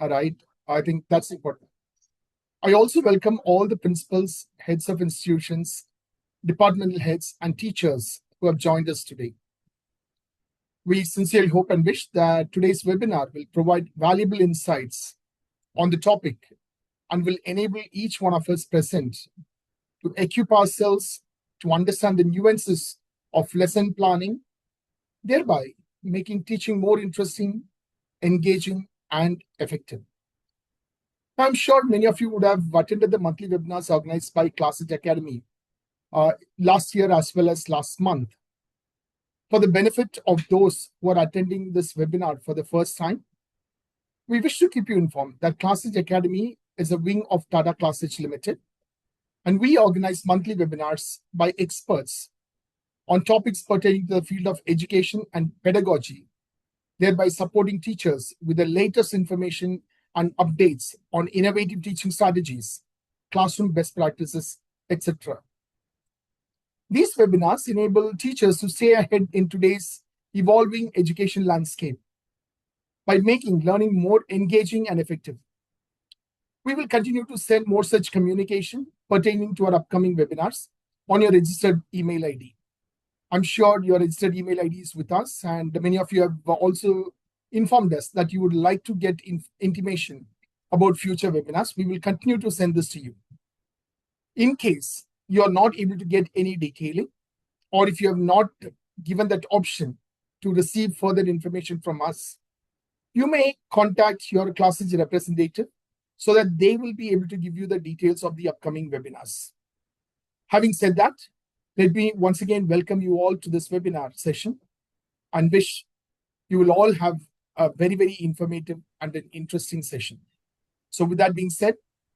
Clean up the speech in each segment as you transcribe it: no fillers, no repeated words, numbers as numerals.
All right. I think that's important. I also welcome all the principals, heads of institutions, departmental heads, and teachers who have joined us today. We sincerely hope and wish that today's webinar will provide valuable insights on the topic and will enable each one of us present to equip ourselves to understand the nuances of lesson planning, thereby making teaching more interesting, engaging, and effective. I'm sure many of you would have attended the monthly webinars organized by Classage Academy last year as well as last month. For the benefit of those who are attending this webinar for the first time, we wish to keep you informed that Classage Academy is a wing of Tata Classage Limited, and we organize monthly webinars by experts on topics pertaining to the field of education and pedagogy, thereby supporting teachers with the latest information and updates on innovative teaching strategies, classroom best practices, etc. These webinars enable teachers to stay ahead in today's evolving education landscape by making learning more engaging and effective. We will continue to send more such communication pertaining to our upcoming webinars on your registered email ID. I'm sure your registered email ID is with us, and many of you have also informed us that you would like to get intimation about future webinars. We will continue to send this to you. In case you are not able to get any detailing, or if you have not given that option to receive further information from us, you may contact your Classage representative so that they will be able to give you the details of the upcoming webinars. Having said that, let me once again welcome you all to this webinar session and wish you will all have a very, very informative and an interesting session. So with that being said,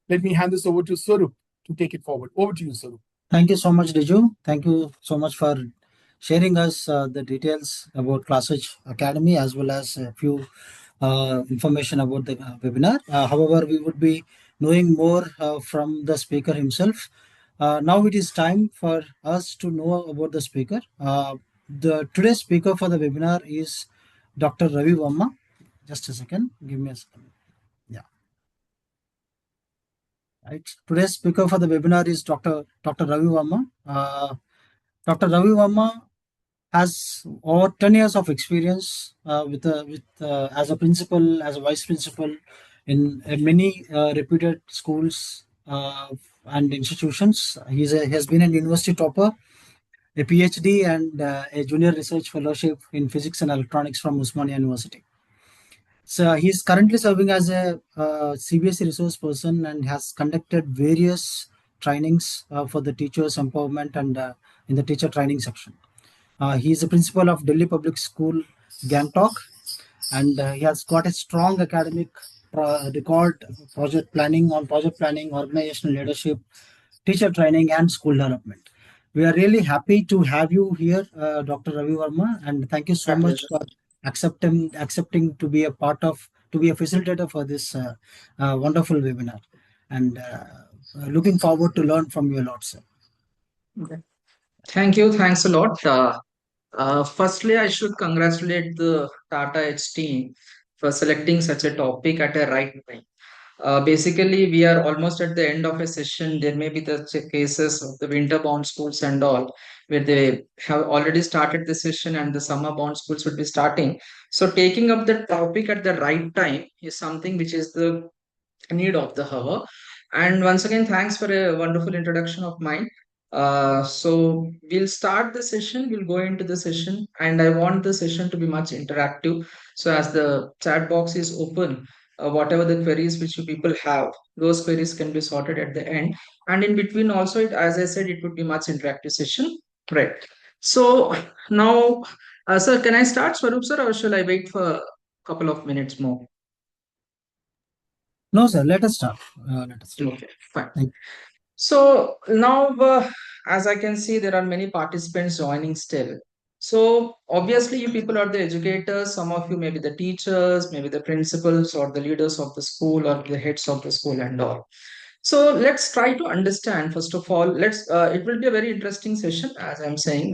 let me hand this over to Swarup to take it forward. Over to you, Swarup. Thank you so much, Riju. Thank you so much for sharing us the details about Classage Academy as well as a few information about the webinar. However, we would be knowing more from the speaker himself. Now it is time for us to know about the speaker. The today's speaker for the webinar is Dr. Ravi Varma. Just a second. Give me a second. Yeah. Right. Today's speaker for the webinar is Dr. Ravi Varma. Dr. Ravi Varma has over 10 years of experience as a principal, as a vice principal in many reputed schools and institutions. He has been an university topper, a PhD, and a junior research fellowship in physics and electronics from Usmania University. So he's currently serving as a CBSE resource person and has conducted various trainings for the teachers' empowerment and in the teacher training section. He is a principal of Delhi Public School, Gangtok, and he has got a strong academic record, project planning, organizational leadership, teacher training, and school development. We are really happy to have you here, Dr. Ravi Varma, and thank you so much for accepting to be a facilitator for this wonderful webinar, and looking forward to learn from you a lot, sir. Okay. Thank you. Thanks a lot. Firstly, I should congratulate the Tata Edge team for selecting such a topic at a right time. Basically, we are almost at the end of a session. There may be the cases of the winter bound schools and all, where they have already started the session and the summer bound schools would be starting. So, taking up the topic at the right time is something which is the need of the hour. And once again, thanks for a wonderful introduction of mine. So we'll start the session, we'll go into the session, and I want the session to be much interactive. So as the chat box is open, whatever the queries which you people have, those queries can be sorted at the end. And in between also, as I said, it would be much interactive session. Right. So now, sir, can I start, Swarup sir, or shall I wait for a couple of minutes more? No, sir, let us start. Okay, fine. So now, as I can see, there are many participants joining still. So obviously, you people are the educators. Some of you may be the teachers, maybe the principals or the leaders of the school or the heads of the school and all. So let's try to understand. First of all, it will be a very interesting session, as I'm saying.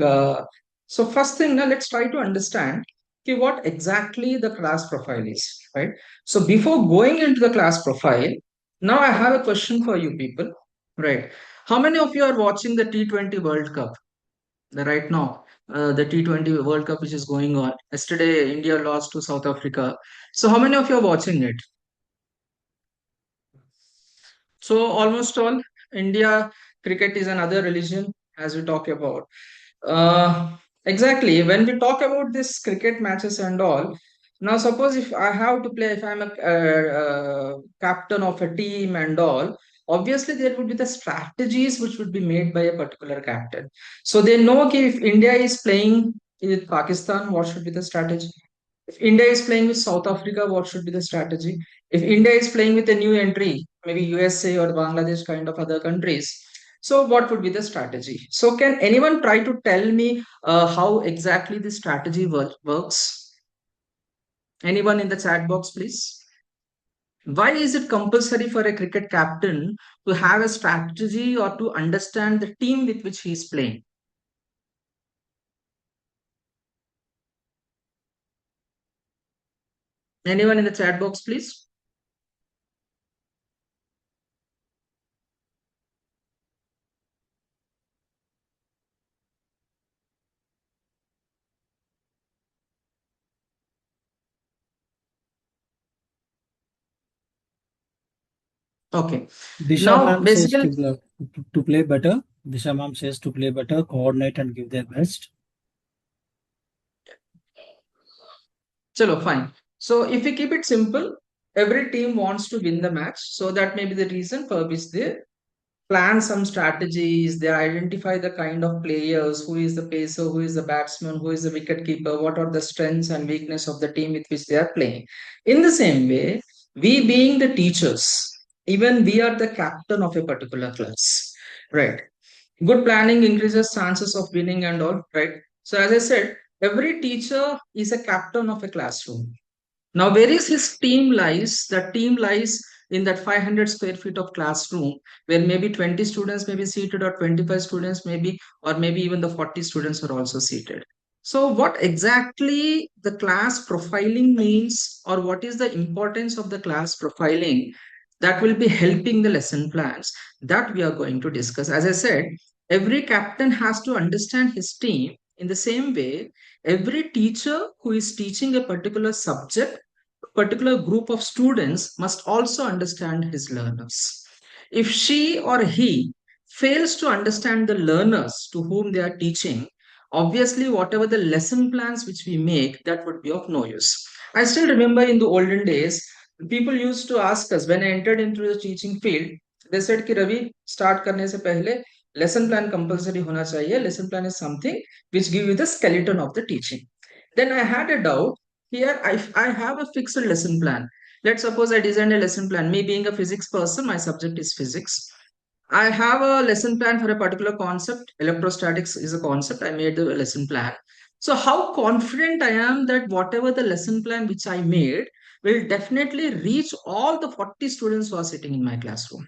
So first thing, now let's try to understand what exactly the class profile is, right? So before going into the class profile, now I have a question for you people, right? How many of you are watching the T20 World Cup right now? The T20 World Cup which is going on. Yesterday, India lost to South Africa. So how many of you are watching it? So almost all. India cricket is another religion, as we talk about. Exactly. When we talk about this cricket matches and all, now suppose if I have to play, if I'm a captain of a team and all, obviously there would be the strategies which would be made by a particular captain. So they know, okay, if India is playing with Pakistan, what should be the strategy? If India is playing with South Africa, what should be the strategy? If India is playing with a new entry, maybe USA or Bangladesh kind of other countries, so what would be the strategy? So can anyone try to tell me how exactly the strategy works? Anyone in the chat box, please? Why is it compulsory for a cricket captain to have a strategy or to understand the team with which he is playing? Anyone in the chat box, please? Okay. Disha Now, ma'am says basically, to play better. Disha ma'am says to play better, coordinate, and give their best. chalo, fine. So if we keep it simple, every team wants to win the match. So that may be the reason for which they plan some strategies. They identify the kind of players, who is the pacer, who is the batsman, who is the wicket keeper, what are the strengths and weakness of the team with which they are playing. In the same way, we being the teachers, even we are the captain of a particular class, right? Good planning increases chances of winning and all, right? So as I said, every teacher is a captain of a classroom. Now, where is his team lies? The team lies in that 500 square feet of classroom where maybe 20 students may be seated or 25 students maybe, or maybe even the 40 students are also seated. So what exactly the class profiling means, or what is the importance of the class profiling that will be helping the lesson plans, that we are going to discuss. As I said, every captain has to understand his team. In the same way, every teacher who is teaching a particular subject, particular group of students, must also understand his learners. If she or he fails to understand the learners to whom they are teaching, obviously whatever the lesson plans which we make, that would be of no use. I still remember in the olden days, people used to ask us when I entered into the teaching field, they said कि Ravi start करने से पहले lesson plan compulsory होना चाहिए. Lesson plan is something which give you the skeleton of the teaching. Then I had a doubt. Here I have a fixed lesson plan. Let's suppose I designed a lesson plan. Me being a physics person, my subject is physics. I have a lesson plan for a particular concept. Electrostatics is a concept. I made the lesson plan. So how confident I am that whatever the lesson plan which I made will definitely reach all the 40 students who are sitting in my classroom?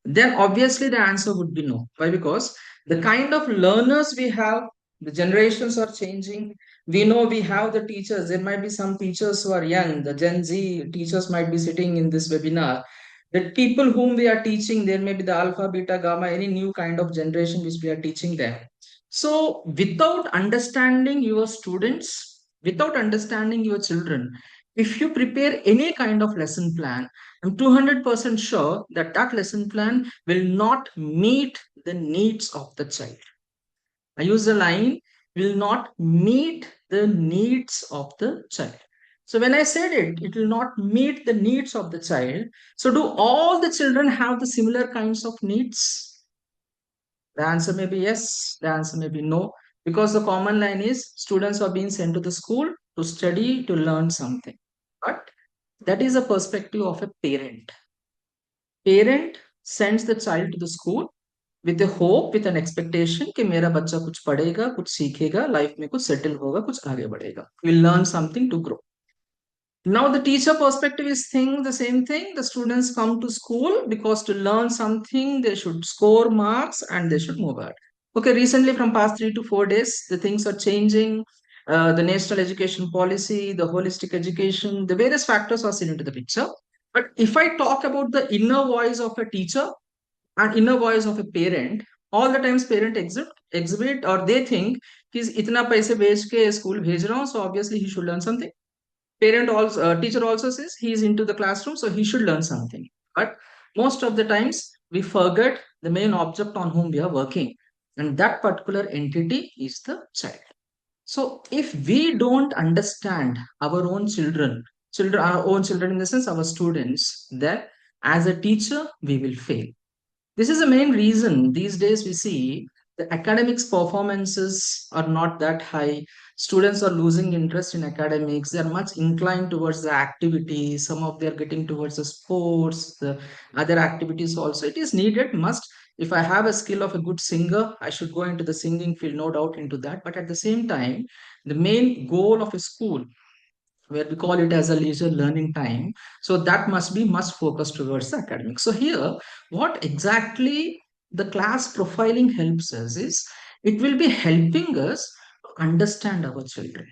Then obviously the answer would be no. Why? Because the kind of learners we have, the generations are changing. We know we have the teachers. There might be some teachers who are young. The Gen Z teachers might be sitting in this webinar. The people whom we are teaching, there may be the alpha, beta, gamma, any new kind of generation which we are teaching them. So without understanding your students, without understanding your children, if you prepare any kind of lesson plan, I'm 200% sure that that lesson plan will not meet the needs of the child. I use the line, will not meet the needs of the child. So when I said it, it will not meet the needs of the child. So do all the children have the similar kinds of needs? The answer may be yes, the answer may be no, because the common line is students are being sent to the school to study, to learn something. But that is a perspective of a parent. Parent sends the child to the school with a hope, with an expectation कि मेरा बच्चा कुछ पढ़ेगा, कुछ सीखेगा, life में कुछ settle होगा, कुछ आगे बढ़ेगा. Will learn something to grow. Now the teacher perspective is thing the same thing. The students come to school because to learn something they should score marks and they should move out. Okay, recently from past 3 to 4 days the things are changing. the national education policy, the holistic education, the various factors are seen into the picture. But if I talk about the inner voice of a teacher and inner voice of a parent, all the times parent exhibit or they think कि इतना पैसे भेज के school भेज रहा हूँ, so obviously he should learn something. Parent also, teacher also says he is into the classroom, so he should learn something. But most of the times we forget the main object on whom we are working, and that particular entity is the child. So if we don't understand our own children, our own children in the sense our students, then as a teacher we will fail. This is the main reason these days we see the academics performances are not that high. Students are losing interest in academics. They are much inclined towards the activities. Some of they are getting towards the sports, the other activities also. It is needed, must. If I have a skill of a good singer, I should go into the singing field, no doubt into that. But at the same time, the main goal of a school where we call it as a leisure learning time, so that must focus towards the academics. So here what exactly the class profiling helps us is it will be helping us to understand our children.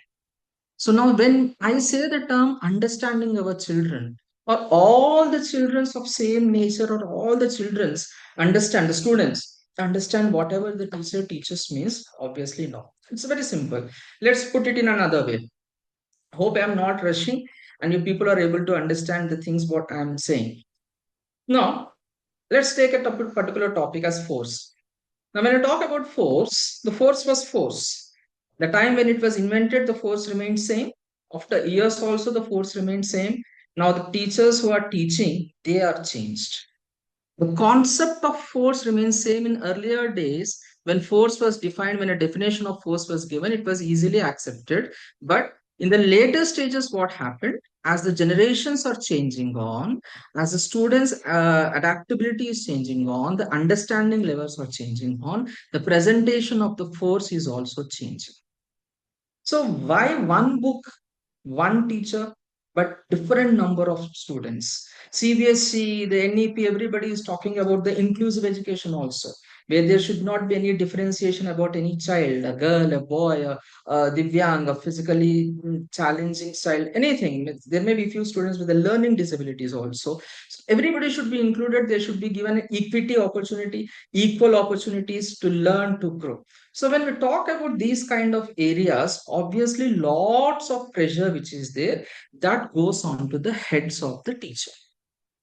So now when I say the term understanding our children, or all the children's of same nature, or all the children's understand, the students understand whatever the teacher teaches means, obviously no. It's very simple. Let's put it in another way. Hope I'm not rushing and you people are able to understand the things what I'm saying. Now, let's take a particular topic as force. Now, when I talk about force, the force was force. The time when it was invented, the force remained same. After years also, the force remained same. Now, the teachers who are teaching, they are changed. The concept of force remains same in earlier days. When force was defined, when a definition of force was given, it was easily accepted. But in the later stages, what happened? As the generations are changing on, as the students' adaptability is changing on, the understanding levels are changing on, the presentation of the force is also changing. So why one book, one teacher, but different number of students? CBSE, the NEP, everybody is talking about the inclusive education also, where there should not be any differentiation about any child, a girl, a boy, a Divyang, a physically challenging child, anything. There may be few students with the learning disabilities also. So everybody should be included. They should be given equity opportunity, equal opportunities to learn, to grow. So when we talk about these kind of areas, obviously lots of pressure which is there that goes on to the heads of the teacher.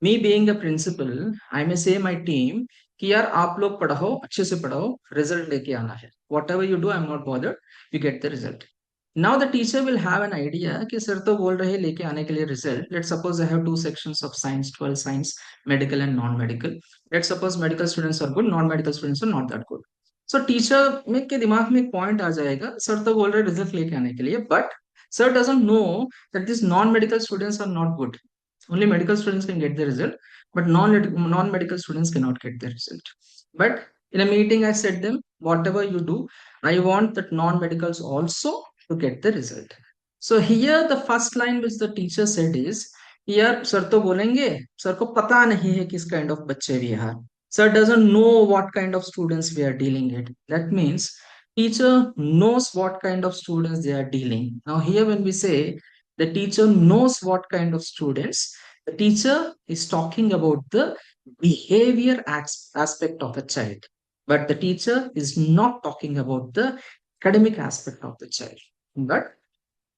Me being a principal, I may say my team कि यार आप लोग पढ़ाओ अच्छे से पढ़ाओ result लेके आना है whatever you do I'm not bothered you get the result. Now the teacher will have an idea कि सर तो बोल रहे हैं लेके आने के लिए result. Let's suppose I have two sections of science, 12 science, medical and non-medical. Let's suppose medical students are good, non-medical students are not that good. So teacher में के दिमाग में एक पॉइंट आ जाएगा सर तो बोल रहे रिजल्ट लेके आने के लिए but sir doesn't know that these non-medical students are not good. Only medical students can get the result, but non-medical students cannot get the result. But in a meeting, I said them, whatever you do, I want that non-medicals also to get the result. So here the first line which the teacher said is, here sir तो बोलेंगे sir को पता नहीं है किस kind of बच्चे we are. Sir doesn't know what kind of students we are dealing with. That means teacher knows what kind of students they are dealing. Now here when we say the teacher knows what kind of students, the teacher is talking about the behavior aspect of a child, but the teacher is not talking about the academic aspect of the child. But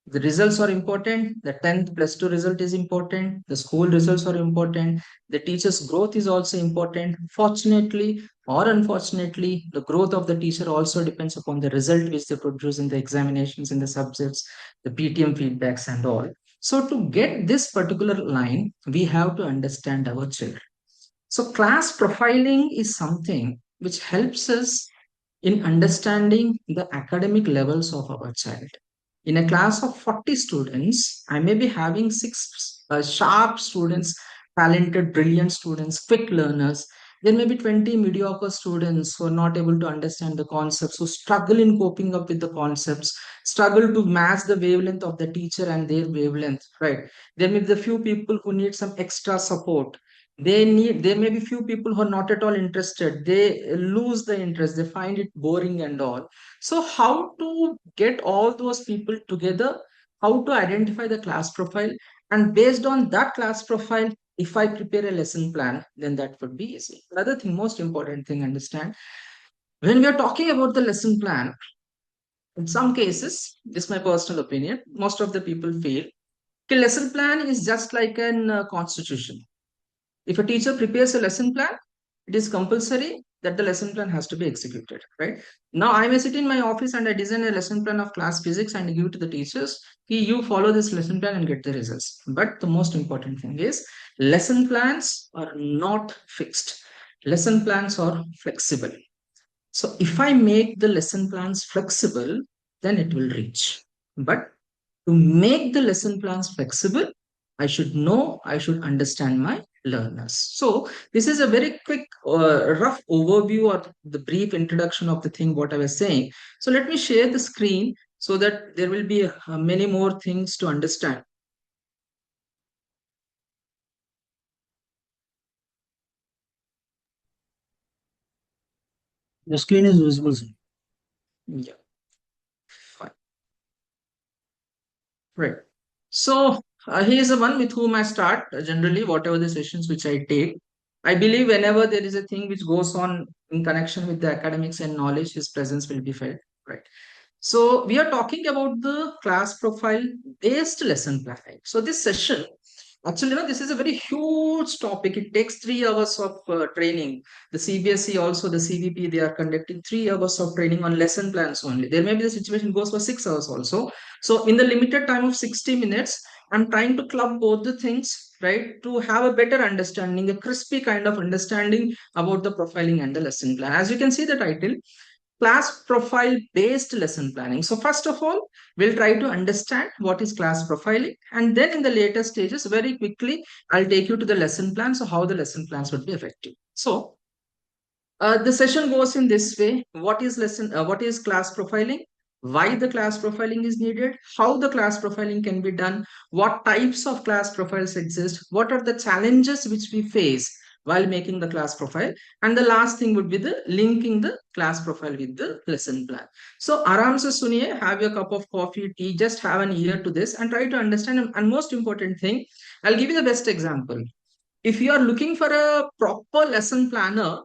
the results are important. The 10th plus 2 result is important. The school results are important. The teacher's growth is also important. Fortunately or unfortunately, the growth of the teacher also depends upon the result which they produce in the examinations, in the subjects, the PTM feedbacks and all. So to get this particular line, we have to understand our children. So class profiling is something which helps us in understanding the academic levels of our child. In a class of 40 students, I may be having six sharp students, talented, brilliant students, quick learners. There may be 20 mediocre students who are not able to understand the concepts, who struggle in coping up with the concepts, struggle to match the wavelength of the teacher and their wavelength, right? There may be a few people who need some extra support. There may be few people who are not at all interested. They lose the interest, they find it boring and all. So how to get all those people together, how to identify the class profile, and based on that class profile, if I prepare a lesson plan, then that would be easy. Another thing, most important thing, understand, when we are talking about the lesson plan, in some cases, this is my personal opinion, most of the people feel a lesson plan is just like an constitution. If a teacher prepares a lesson plan, it is compulsory that the lesson plan has to be executed, right? Now I may sit in my office and I design a lesson plan of class physics and give it to the teachers. You follow this lesson plan and get the results. But the most important thing is lesson plans are not fixed. Lesson plans are flexible. So if I make the lesson plans flexible, then it will reach. But to make the lesson plans flexible, I should understand my learners. So this is a very quick, rough overview or the brief introduction of the thing what I was saying. So let me share the screen so that there will be many more things to understand. The screen is visible, sir. Yeah, fine. Right. So he is the one with whom I start generally, whatever the sessions which I take. I believe whenever there is a thing which goes on in connection with the academics and knowledge, his presence will be felt. Right. So we are talking about the class profile based lesson planning. So this session, actually, this is a very huge topic. It takes 3 hours of training. The CBSE also, the CVP, they are conducting 3 hours of training on lesson plans only. There may be the situation goes for 6 hours also. So in the limited time of 60 minutes, I'm trying to club both the things, right, to have a better understanding, a crispy kind of understanding about the profiling and the lesson plan. As you can see the title, class profile based lesson planning. So first of all, we'll try to understand what is class profiling, and then in the later stages, very quickly, I'll take you to the lesson plan, so how the lesson plans would be effective. So the session goes in this way. What is class profiling? Why the class profiling is needed? How the class profiling can be done? What types of class profiles exist? What are the challenges which we face while making the class profile? And the last thing would be the linking the class profile with the lesson plan. So aram se suniye, have your cup of coffee, tea, just have an ear to this and try to understand. And most important thing, I'll give you the best example. If you are looking for a proper lesson planner,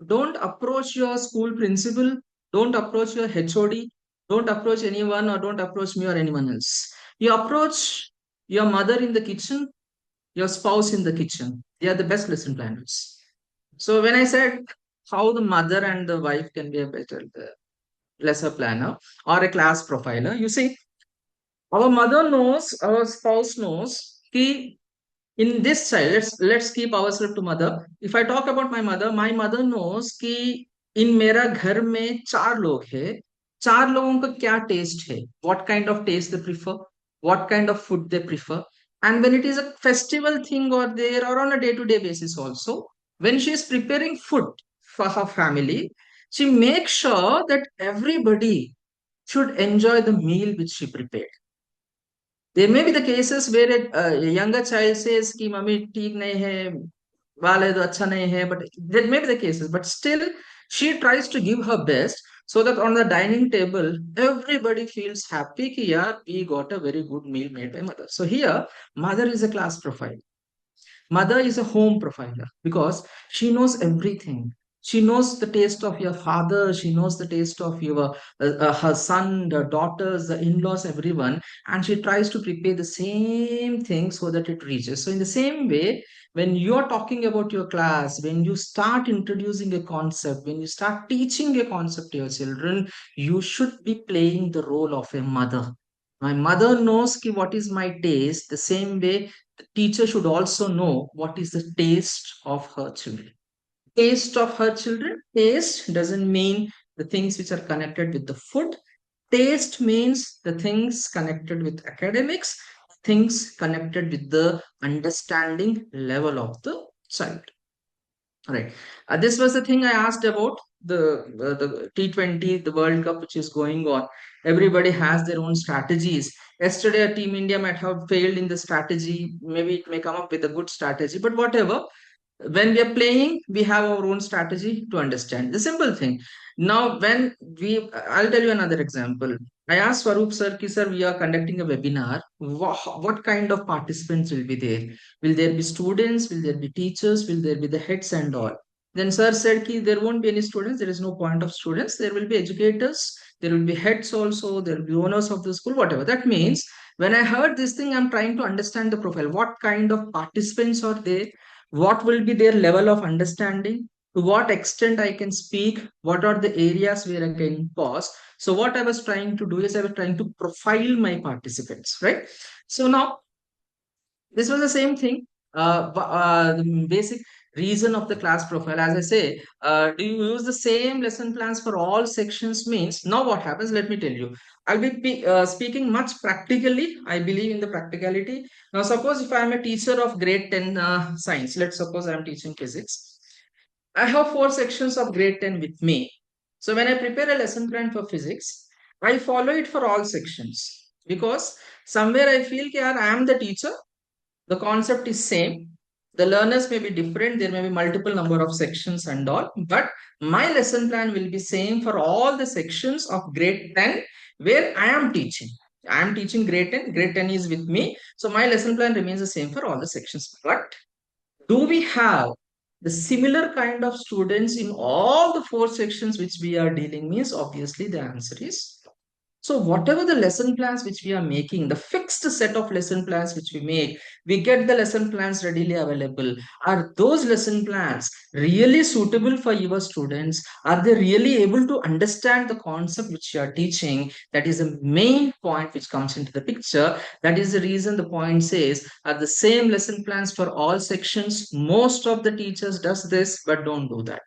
don't approach your school principal, don't approach your HOD, don't approach anyone, or don't approach me or anyone else. You approach your mother in the kitchen, your spouse in the kitchen. They are the best lesson planners. So when I said how the mother and the wife can be a better lesser planner or a class profiler, you see, our mother knows, our spouse knows, in this child, let's keep ourselves to mother. If I talk about my mother knows कि in मेरा घर में 4 लोग हैं, 4 लोगों का क्या taste है, what kind of taste they prefer, what kind of food they prefer, and when it is a festival thing or there or on a day-to-day basis also, when she is preparing food for her family, she makes sure that everybody should enjoy the meal which she prepared. There may be the cases where a younger child says कि mummy ठीक नहीं है, वाल है तो अच्छा नहीं है, but there may be the cases, but still she tries to give her best so that on the dining table everybody feels happy कि यार we got a very good meal made by mother. So here mother is a class profile. Mother is a home profiler because she knows everything. She knows the taste of your father. She knows the taste of your her son, the daughters, the in-laws, everyone, and she tries to prepare the same thing so that it reaches. So in the same way, when you are talking about your class, when you start introducing a concept, when you start teaching a concept to your children, you should be playing the role of a mother. My mother knows ki what is my taste. The same way the teacher should also know what is the taste of her children. Taste of her children. Taste doesn't mean the things which are connected with the food. Taste means the things connected with academics, things connected with the understanding level of the child. Right. This was the thing I asked about the T20, the World Cup, which is going on. Everybody has their own strategies. Yesterday, Team India might have failed in the strategy. Maybe it may come up with a good strategy, but whatever. When we are playing, we have our own strategy to understand the simple thing. Now, when I'll tell you another example. I asked Swaroop sir, ki, sir, we are conducting a webinar. What kind of participants will be there? Will there be students? Will there be teachers? Will there be the heads and all? Then sir said, ki, there won't be any students. There is no point of students. There will be educators. There will be heads also. There will be owners of the school, whatever. That means when I heard this thing, I'm trying to understand the profile. What kind of participants are there? What will be their level of understanding, to what extent I can speak, what are the areas where I can pause. So what I was trying to do is I was trying to profile my participants, right? So now this was the same thing. The basic reason of the class profile, as I say, do you use the same lesson plans for all sections? Means now what happens? Let me tell you. I'll be speaking much practically. I believe in the practicality. Now, suppose if I am a teacher of grade 10 science, let's suppose I am teaching physics. I have four sections of grade 10 with me. So when I prepare a lesson plan for physics, I follow it for all sections because somewhere I feel that I am the teacher, the concept is same, the learners may be different, there may be multiple number of sections and all, but my lesson plan will be same for all the sections of grade 10 where I am teaching. I am teaching grade 10 is with me, so my lesson plan remains the same for all the sections. But do we have the similar kind of students in all the four sections which we are dealing? Means obviously the answer is so whatever the lesson plans which we are making, the fixed set of lesson plans which we make, we get the lesson plans readily available. Are those lesson plans really suitable for your students? Are they really able to understand the concept which you are teaching? That is the main point which comes into the picture. That is the reason the point says, are the same lesson plans for all sections? Most of the teachers does this, but don't do that.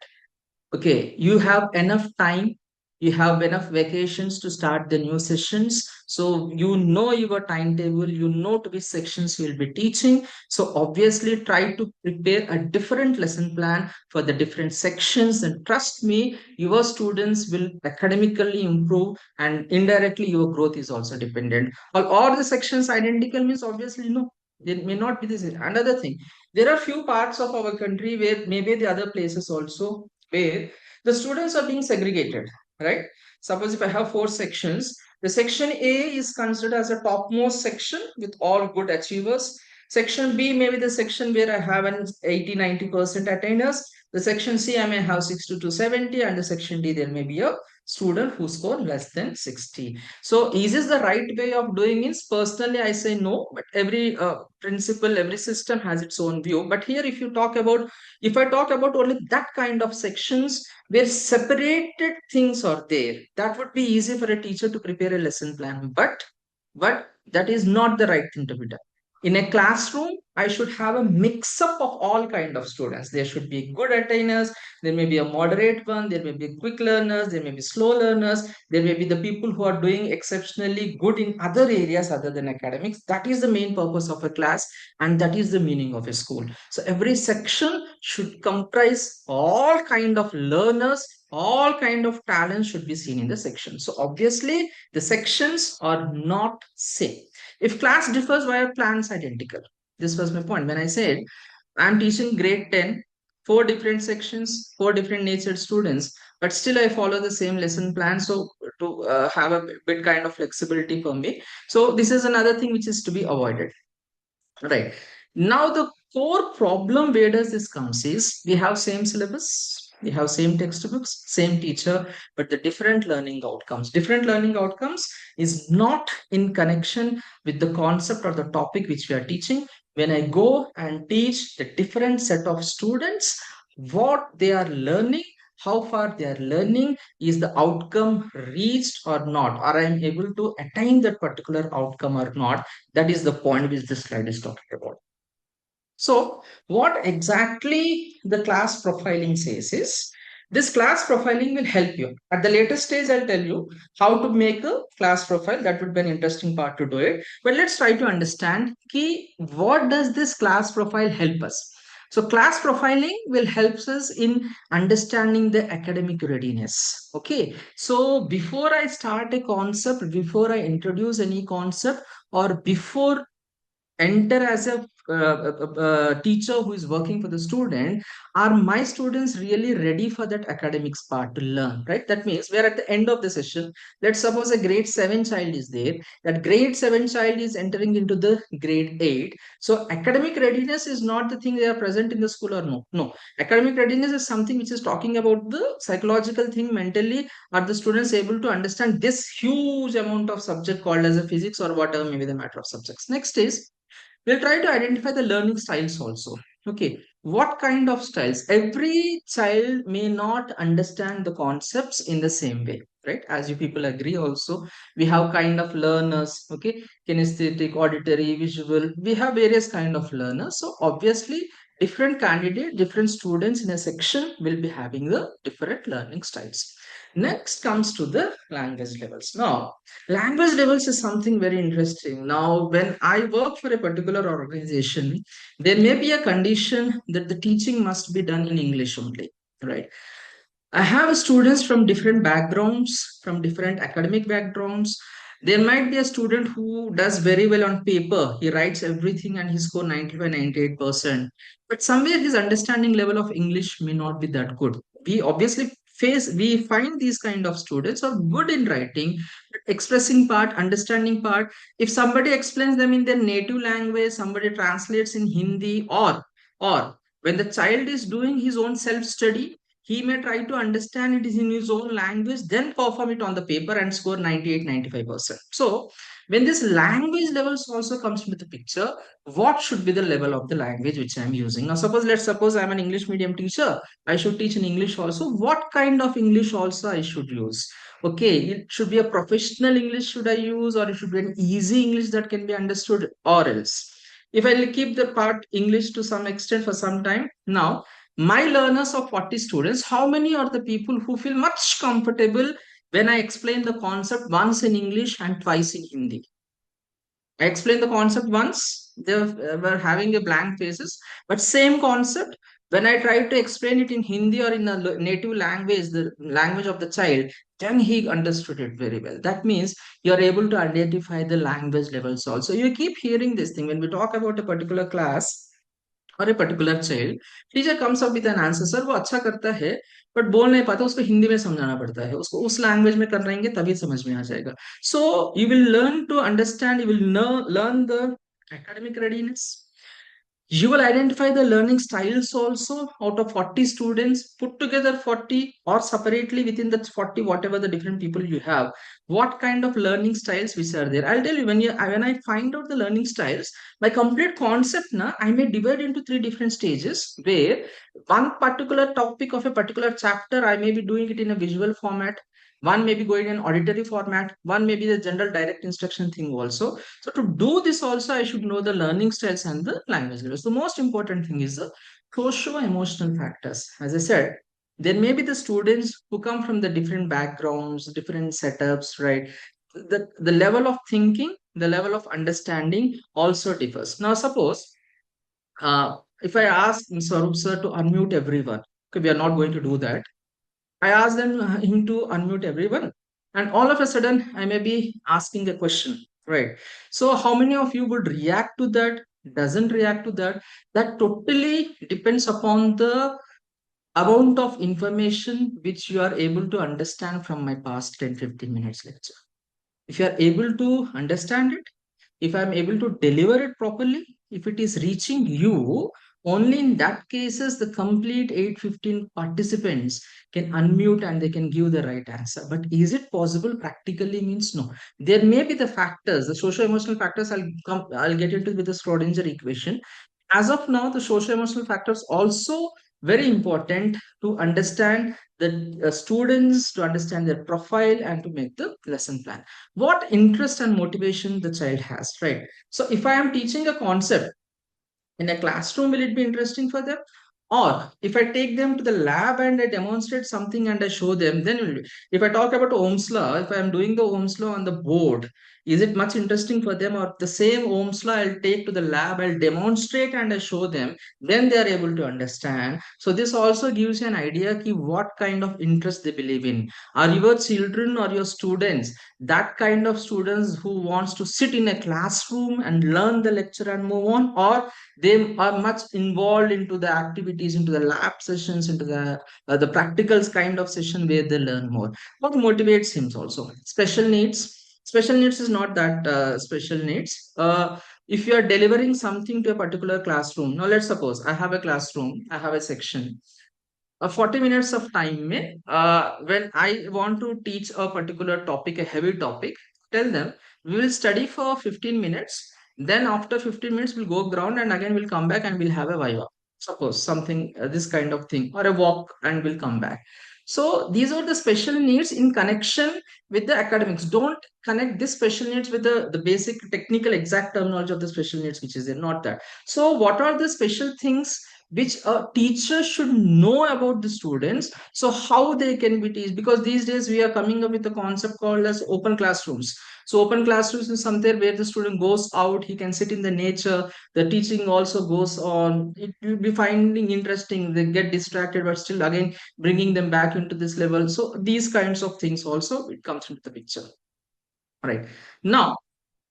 Okay, you have enough time, you have enough vacations to start the new sessions, so you know your timetable, you know to which sections you will be teaching. So obviously try to prepare a different lesson plan for the different sections, and trust me, your students will academically improve, and indirectly your growth is also dependent. All the sections identical means obviously no, it may not be this. Another thing, there are few parts of our country where maybe the other places also where the students are being segregated, right? Suppose if I have four sections, the section A is considered as a topmost section with all good achievers. Section B may be the section where I have an 80-90% attainers. The section C I may have 60 to 70, and the section D there may be a student who score less than 60. So is this the right way of doing it? Personally, I say no, but every principle, every system has its own view. But here, if I talk about only that kind of sections where separated things are there, that would be easy for a teacher to prepare a lesson plan. But that is not the right thing to be done. In a classroom, I should have a mix up of all kind of students. There should be good attainers, there may be a moderate one, there may be quick learners, there may be slow learners, there may be the people who are doing exceptionally good in other areas other than academics. That is the main purpose of a class, and that is the meaning of a school. So every section should comprise all kind of learners, all kind of talents should be seen in the section. So obviously the sections are not same. If class differs, why are plans identical? This was my point when I said I'm teaching grade 10, four different sections, four different natured students, but still I follow the same lesson plan. So to have a bit kind of flexibility for me. So this is another thing which is to be avoided. Right. Now the core problem where does this comes is we have same syllabus, we have same textbooks, same teacher, but the different learning outcomes. Different learning outcomes is not in connection with the concept or the topic which we are teaching. When I go and teach the different set of students, what they are learning, how far they are learning, is the outcome reached or not, or I am able to attain that particular outcome or not. That is the point which this slide is talking about. So, what exactly the class profiling says is this class profiling will help you. At the later stage, I'll tell you how to make a class profile. That would be an interesting part to do it. But let's try to understand key, what does this class profile help us? So, class profiling will help us in understanding the academic readiness. Okay. So, before I start a concept, before I introduce any concept, or before enter as a teacher who is working for the student, are my students really ready for that academics part to learn, right? That means we are at the end of the session. Let's suppose a grade 7 child is there. That grade 7 child is entering into the grade 8. So academic readiness is not the thing they are present in the school or no. No. Academic readiness is something which is talking about the psychological thing. Mentally, are the students able to understand this huge amount of subject called as a physics or whatever may be the matter of subjects. Next is, we'll try to identify the learning styles also. Okay, what kind of styles? Every child may not understand the concepts in the same way, right? As you people agree also, we have kind of learners. Okay, kinesthetic, auditory, visual, we have various kind of learners. So obviously different candidate, different students in a section will be having the different learning styles. Next comes to the language levels. Now language levels is something very interesting. Now, when I work for a particular organization, there may be a condition that the teaching must be done in English only, right? I have students from different backgrounds, from different academic backgrounds. There might be a student who does very well on paper. He writes everything and he score 95, 98%. But somewhere his understanding level of English may not be that good. We obviously we find these kind of students are good in writing, but expressing part, understanding part. If somebody explains them in their native language, somebody translates in Hindi, or when the child is doing his own self study, he may try to understand it is in his own language, then perform it on the paper and score 98, 95%. So when this language levels also comes into the picture, what should be the level of the language which I'm using? Now let's suppose I'm an English medium teacher. I should teach in English also. What kind of English also I should use? Okay, it should be a professional English should I use, or it should be an easy English that can be understood, or else if I will keep the part English to some extent for some time. Now my learners of 40 students, how many are the people who feel much comfortable when I explain the concept once in English and twice in Hindi? I explained the concept once, they were having a blank faces, but same concept, when I tried to explain it in Hindi or in a native language, the language of the child, then he understood it very well. That means you're able to identify the language levels also. You keep hearing this thing when we talk about a particular class और a particular child teacher comes up with an answer sir वो अच्छा करता है but बोल नहीं पाता उसको हिंदी में समझाना पड़ता है उसको उस लैंग्वेज में कर रहेंगे तभी समझ में आ जाएगा so you will learn to understand you will learn the academic readiness. You will identify the learning styles also out of 40 students, put together 40 or separately within the 40, whatever the different people you have. What kind of learning styles which are there? I'll tell you when I find out the learning styles, my complete concept na I may divide into 3 different stages where one particular topic of a particular chapter I may be doing it in a visual format. One may be going in auditory format, one may be the general direct instruction thing also. So to do this also, I should know the learning styles and the language levels. The most important thing is the socio-emotional factors. As I said, there may be the students who come from the different backgrounds, different setups, right? The level of thinking, the level of understanding also differs. Now, suppose if I ask Swarup sir to unmute everyone, okay, we are not going to do that. I asked him to unmute everyone, and all of a sudden, I may be asking a question, right? So, how many of you would react to that? Doesn't react to that? That totally depends upon the amount of information which you are able to understand from my past 10-15 minutes lecture. If you are able to understand it, if I'm able to deliver it properly, if it is reaching you, only in that cases the complete 815 participants can unmute and they can give the right answer. But is it possible practically? Means no. There may be the factors, the social emotional factors. I'll get into with the Schrodinger equation. As of now, the social emotional factors also very important to understand the students, to understand their profile and to make the lesson plan. What interest and motivation the child has, right? So if I am teaching a concept in a classroom, will it be interesting for them? Or if I take them to the lab and I demonstrate something and I show them, then if I talk about Ohm's law, if I am doing the Ohm's law on the board, Is it much interesting for them? Or the same Ohm's law I'll take to the lab, I'll demonstrate and I show them, then they are able to understand. So this also gives you an idea ki what kind of interest they believe in. Are your children or your students that kind of students who wants to sit in a classroom and learn the lecture and move on, or they are much involved into the activities, into the lab sessions, into the practicals kind of session where they learn more? What motivates him also? Special needs. Special needs is not that special needs. If you are delivering something to a particular classroom, now let's suppose I have a classroom, I have a section, 40 minutes of time में when I want to teach a particular topic, a heavy topic, tell them we will study for 15 minutes, then after 15 minutes we'll go ground and again we'll come back and we'll have a viva, suppose something this kind of thing, or a walk and we'll come back. So these are the special needs in connection with the academics. Don't connect this special needs with the basic technical exact terminology of the special needs which is there, not that. So what are the special things which a teacher should know about the students, so how they can be teach? Because these days we are coming up with a concept called as open classrooms. So open classrooms is somewhere where the student goes out, he can sit in the nature, the teaching also goes on, it will be finding interesting, they get distracted but still again bringing them back into this level. So these kinds of things also it comes into the picture, right? Now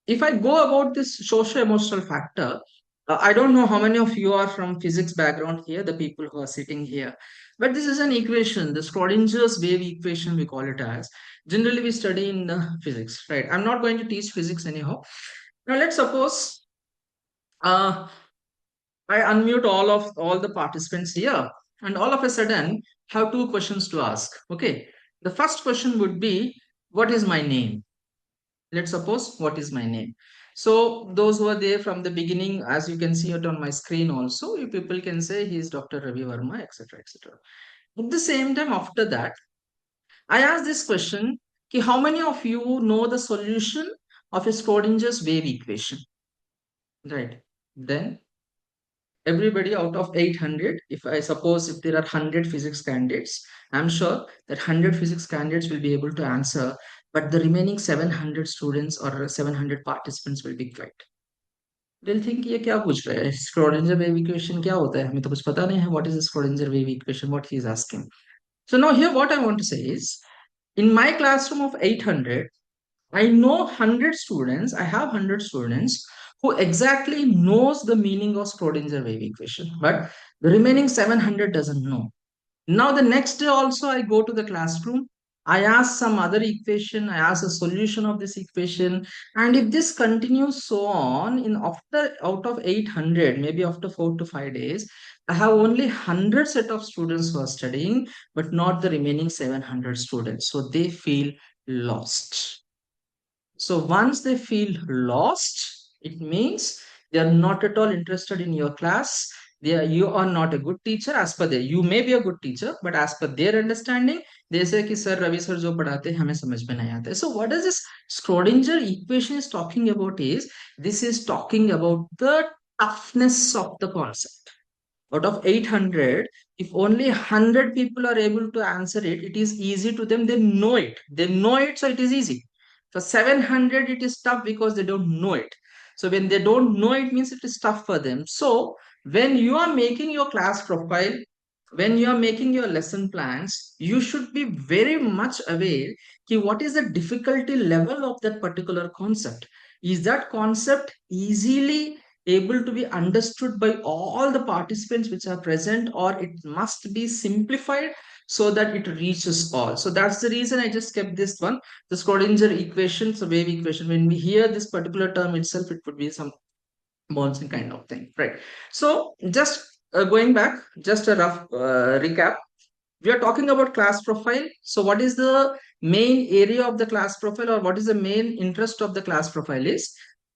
if I go about this social emotional factor, I don't know how many of you are from physics background here, the people who are sitting here, but this is an equation, the Schrodinger's wave equation, we call it as. Generally, we study in physics, right? I'm not going to teach physics anyhow. Now, let's suppose uh, I unmute all the participants here, and all of a sudden have two questions to ask. Okay, the first question would be, "What is my name?" Let's suppose, what is my name? So those who are there from the beginning, as you can see it on my screen also, you people can say he is Dr. Ravi Varma, etc., etc. At the same time, after that, I ask this question: ki how many of you know the solution of a Schrodinger's wave equation? Right. Then everybody out of 800, if I suppose if there are 100 physics candidates, I'm sure that 100 physics candidates will be able to answer, but the remaining 700 students or 700 participants will be quiet. They'll think ये क्या पूछ रहा है, Schrodinger wave equation क्या होता है, हमें तो कुछ पता नहीं है, what is the Schrodinger wave equation, what he is asking. So now here what I want to say is, in my classroom of 800, I know 100 students, I have 100 students who exactly knows the meaning of Schrodinger wave equation, but the remaining 700 doesn't know. Now the next day also I go to the classroom, I ask some other equation, I ask a solution of this equation, and if this continues so on, in after out of 800, maybe after 4 to 5 days, I have only 100 set of students who are studying, but not the remaining 700 students. So they feel lost. So once they feel lost, it means they are not at all interested in your class. You are not a good teacher as per their. You may be a good teacher, but as per their understanding, they say कि sir Ravi sir जो पढ़ाते हैं हमें समझ में नहीं आता है. So what is this Schrodinger equation is talking about is, this is talking about the toughness of the concept. Out of 800, if only 100 people are able to answer it, it is easy to them. They know it. They know it, so it is easy. For 700, it is tough because they don't know it. So when they don't know it, means it is tough for them. So when you are making your class profile, when you are making your lesson plans, you should be very much aware ki what is the difficulty level of that particular concept. Is that concept easily able to be understood by all the participants which are present, or it must be simplified so that it reaches all? So that's the reason I just kept this one, the Schrodinger equation, so wave equation. When we hear this particular term itself, it would be some bouncing kind of thing, right? So just going back, just a rough recap. We are talking about class profile. So what is the main area of the class profile, or what is the main interest of the class profile is,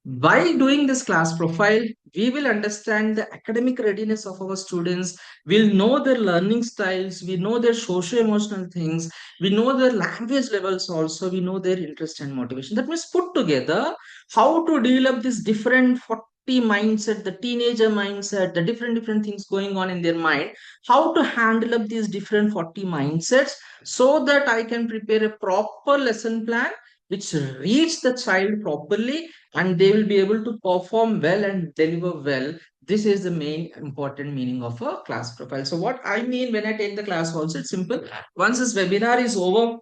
by doing this class profile, we will understand the academic readiness of our students, we'll know their learning styles, we know their socio-emotional things, we know their language levels also, we know their interest and motivation. That means put together how to deal up this different 40 mindset, the teenager mindset, the different things going on in their mind, how to handle up these different 40 mindsets, so that I can prepare a proper lesson plan which reach the child properly, and they will be able to perform well and deliver well. This is the main important meaning of a class profile. So what I mean when I take the class also, it's simple. Once this webinar is over,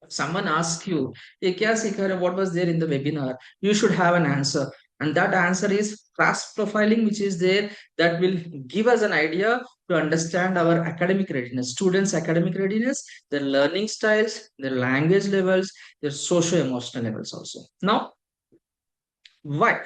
someone asks you, "Ye kya sikha rahe? What was there in the webinar?" You should have an answer. And that answer is class profiling, which is there, that will give us an idea to understand our academic readiness, students' academic readiness, their learning styles, their language levels, their socio-emotional levels also. Now, why?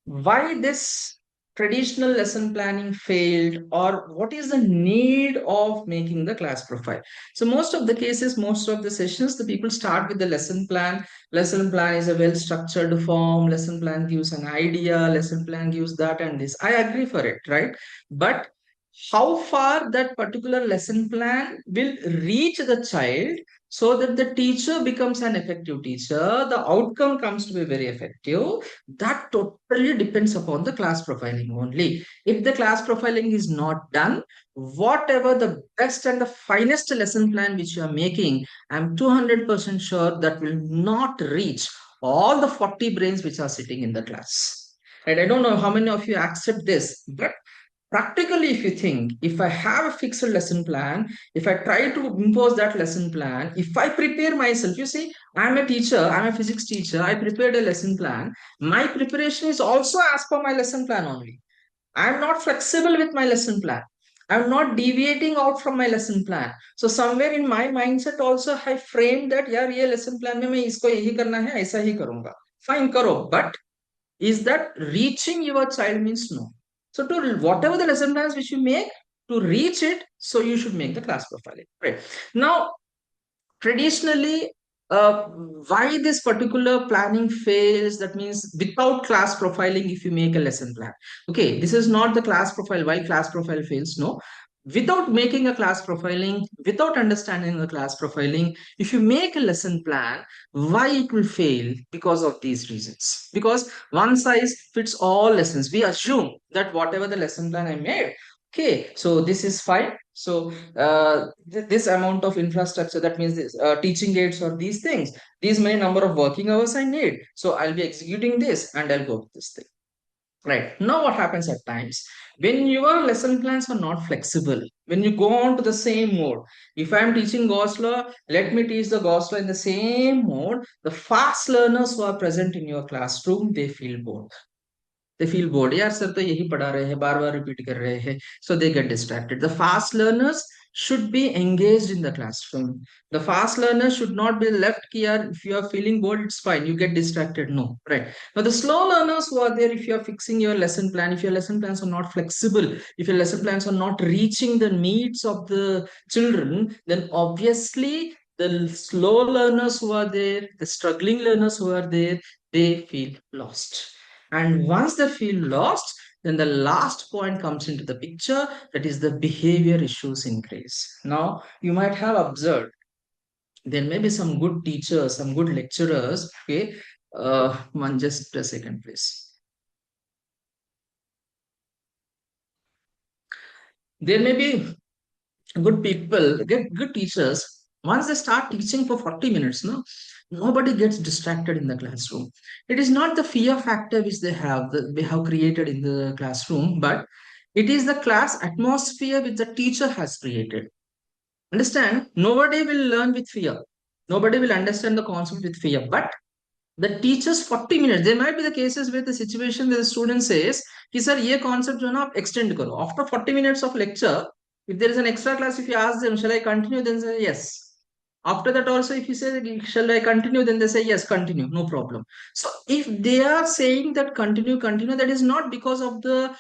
Why this traditional lesson planning failed, or what is the need of making the class profile? So most of the cases, most of the sessions, the people start with the lesson plan. Lesson plan is a well structured form. Lesson plan gives an idea. Lesson plan gives that and this. I agree for it, right? But how far that particular lesson plan will reach the child so that the teacher becomes an effective teacher, the outcome comes to be very effective, that totally depends upon the class profiling only. If the class profiling is not done, whatever the best and the finest lesson plan which you are making, I'm 200% sure that will not reach all the 40 brains which are sitting in the class. And I don't know how many of you accept this, but practically, if you think, if I have a fixed lesson plan, if I try to impose that lesson plan, if I prepare myself, you see, I'm a teacher, I'm a physics teacher, I prepared a lesson plan. My preparation is also as per my lesson plan only. I'm not flexible with my lesson plan. I'm not deviating out from my lesson plan. So somewhere in my mindset also I framed that यार ये lesson plan में मैं इसको यही करना है, ऐसा ही करूंगा. Fine करो, but is that reaching your child means no. So to whatever the lesson plans which you make, to reach it, so you should make the class profiling. Right. Now, traditionally, why this particular planning fails, that means without class profiling, if you make a lesson plan, okay, this is not the class profile. Why class profile fails? No, without making a class profiling, without understanding the class profiling, if you make a lesson plan, why it will fail? Because of these reasons. Because one size fits all lessons, we assume that whatever the lesson plan I made, okay, so this is fine. So this amount of infrastructure, that means this teaching aids or these things, these many number of working hours I need, so I'll be executing this and I'll go with this thing. Right. Now, what happens at times when your lesson plans are not flexible, when you go on to the same mode, if I'm teaching Gauss law, let me teach the Gauss law in the same mode, the fast learners who are present in your classroom, they feel bored. They feel bored. यार sir तो यही पढ़ा रहे हैं, बार बार repeat कर रहे हैं, so they get distracted. The fast learners should be engaged in the classroom. The fast learners should not be left कि यार if you are feeling bored, it's fine, you get distracted. No, right? Now the slow learners who are there, if you are fixing your lesson plan, if your lesson plans are not flexible, if your lesson plans are not reaching the needs of the children, then obviously the slow learners who are there, the struggling learners who are there, they feel lost. And once they feel lost, then the last point comes into the picture, that is the behavior issues increase. Now, you might have observed there may be some good teachers, some good lecturers. Okay, one just a second, please. There may be good people, get good teachers. Once they start teaching for 40 minutes, no, nobody gets distracted in the classroom. It is not the fear factor which they have created in the classroom, but it is the class atmosphere which the teacher has created. Understand? Nobody will learn with fear. Nobody will understand the concept with fear. But the teachers 40 minutes, there might be the cases where the situation where the student says कि sir ये concept जो है ना आप extend करो. After 40 minutes of lecture, if there is an extra class, if you ask them shall I continue, then say yes. After that also, if you say shall I continue, then they say yes, continue, no problem. So if they are saying that continue, that is not because of the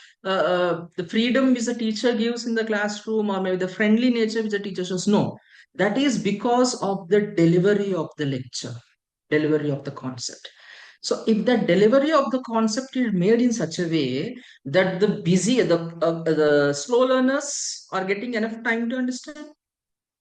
freedom which the teacher gives in the classroom, or maybe the friendly nature which the teacher shows. No, that is because of the delivery of the lecture, delivery of the concept. So if the delivery of the concept is made in such a way that the slow learners are getting enough time to understand,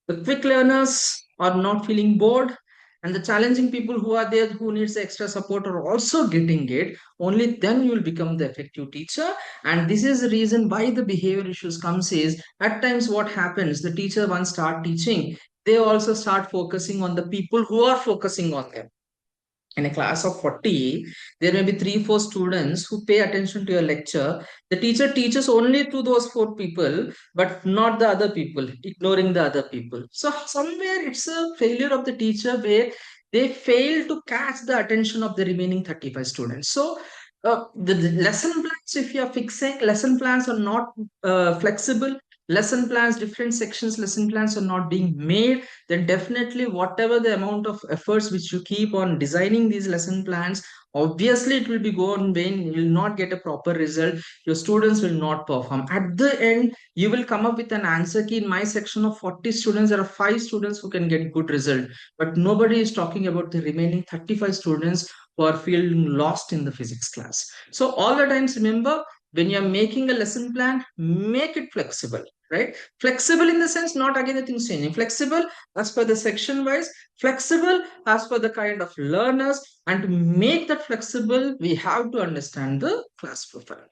the quick learners are not feeling bored, and the challenging people who are there who needs the extra support are also getting it, only then you will become the effective teacher. And this is the reason why the behavior issues comes is, at times what happens, the teacher once start teaching, they also start focusing on the people who are focusing on them. In a class of 40, there may be 3 4 students who pay attention to your lecture. The teacher teaches only to those 4 people, but not the other people, ignoring the other people. So somewhere it's a failure of the teacher where they fail to catch the attention of the remaining 35 students. So the lesson plans, if you are fixing lesson plans, are not flexible. Lesson plans, different sections lesson plans are not being made, then definitely whatever the amount of efforts which you keep on designing these lesson plans, obviously it will be go on vain. You will not get a proper result. Your students will not perform. At the end, you will come up with an answer key. In my section of 40 students, there are 5 students who can get good result, but nobody is talking about the remaining 35 students who are feeling lost in the physics class. So all the times, remember, when you are making a lesson plan, make it flexible, right? Flexible in the sense, not again the things changing. Flexible as per the section wise, flexible as per the kind of learners, and to make that flexible, we have to understand the class profile.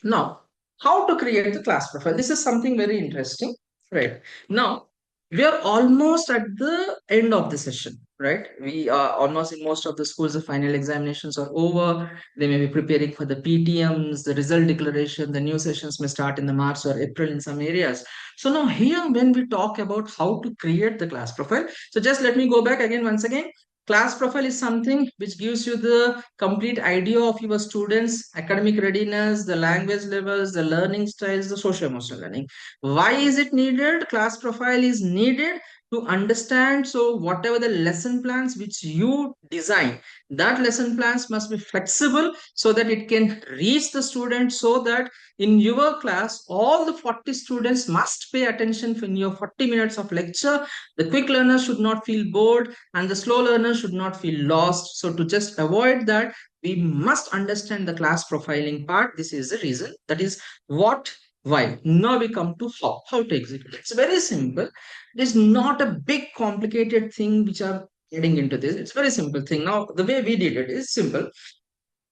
Now, how to create the class profile? This is something very interesting, right? Now, we are almost at the end of the session, right? We are almost in most of the schools, the final examinations are over. They may be preparing for the PTMs, the result declaration, the new sessions may start in the March or April in some areas. So now here, when we talk about how to create the class profile, so just let me go back again once again. Class profile is something which gives you the complete idea of your students' academic readiness, the language levels, the learning styles, the social emotional learning. Why is it needed? Class profile is needed to understand. So whatever the lesson plans which you design, that lesson plans must be flexible so that it can reach the student, so that in your class all the 40 students must pay attention in your 40 minutes of lecture. The quick learner should not feel bored and the slow learner should not feel lost. So to just avoid that, we must understand the class profiling part. This is the reason. That is what, why. Now we come to how to execute it. It's very simple. It is not a big complicated thing which are getting into this. It's a very simple thing. Now the way we did it is simple.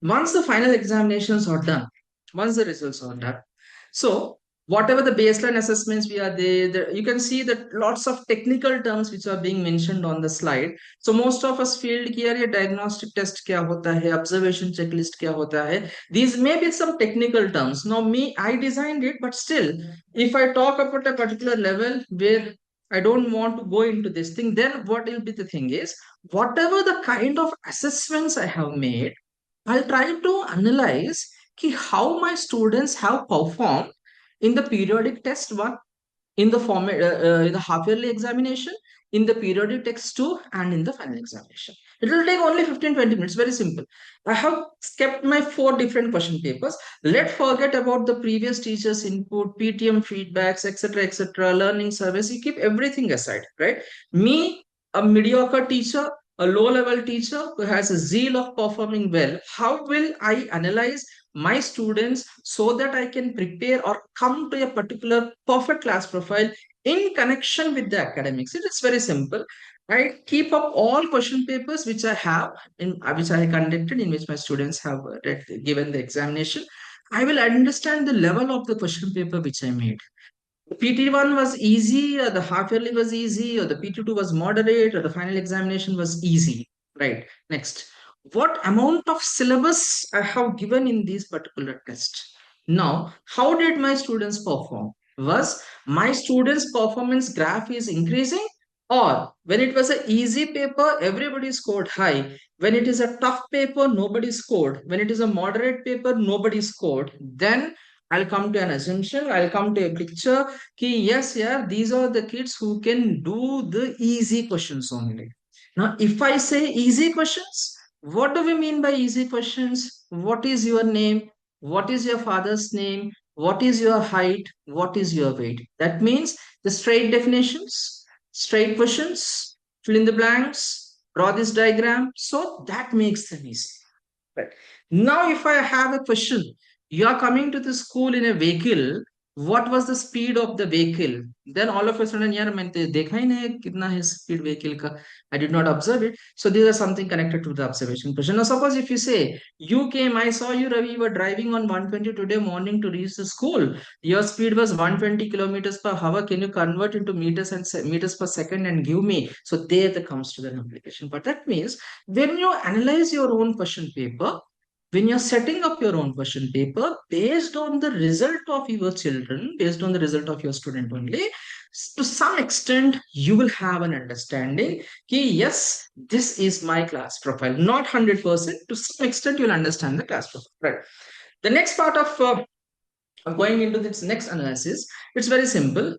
Once the final examinations are done, once the results are done, so whatever the baseline assessments we are there, you can see that lots of technical terms which are being mentioned on the slide. So most of us feel कि यार ये diagnostic test क्या होता है, observation checklist क्या होता है. These may be some technical terms. Now me, I designed it, but still, if I talk about a particular level where I don't want to go into this thing, then what will be the thing is, whatever the kind of assessments I have made, I'll try to analyze how my students have performed in the periodic test one, in the format, in the half yearly examination, in the periodic text 2, and in the final examination. It will take only 15-20 minutes. Very simple. I have kept my 4 different question papers. Let's forget about the previous teachers input, PTM feedbacks, etc., etc., learning surveys. You keep everything aside, right? Me, a mediocre teacher, a low level teacher who has a zeal of performing well, how will I analyze my students so that I can prepare or come to a particular perfect class profile in connection with the academics? It is very simple. I keep up all question papers which I have, in which I conducted, in which my students have given the examination. I will understand the level of the question paper which I made. PT1 was easy, or the half yearly was easy, or the PT2 was moderate, or the final examination was easy. Right. Next, what amount of syllabus I have given in these particular tests? Now, how did my students perform? Was my students' performance graph is increasing, or when it was an easy paper, everybody scored high. When it is a tough paper, nobody scored. When it is a moderate paper, nobody scored. Then I'll come to an assumption, I'll come to a picture ki yes, yeah, these are the kids who can do the easy questions only. Now, if I say easy questions, what do we mean by easy questions? What is your name? What is your father's name? What is your height? What is your weight? That means the straight definitions, straight questions, fill in the blanks, draw this diagram. So that makes them easy. Right. Now, if I have a question, you are coming to the school in a vehicle. what was the speed of the vehicle? Then all of a sudden, yaar maine dekha hi nahi kitna hai speed vehicle ka. I did not observe it. So these are something connected to the observation question. Now suppose if you say, you came, I saw you, Ravi, you were driving on 120 today morning to reach the school. Your speed was 120 kilometers per hour. Can you convert into meters and meters per second and give me? So there the comes to the application. But that means when you analyze your own question paper, when you're setting up your own question paper based on the result of your children, based on the result of your student only, to some extent you will have an understanding कि yes, this is my class profile. Not 100%, to some extent you'll understand the class profile. Right. The next part of going into this next analysis, it's very simple.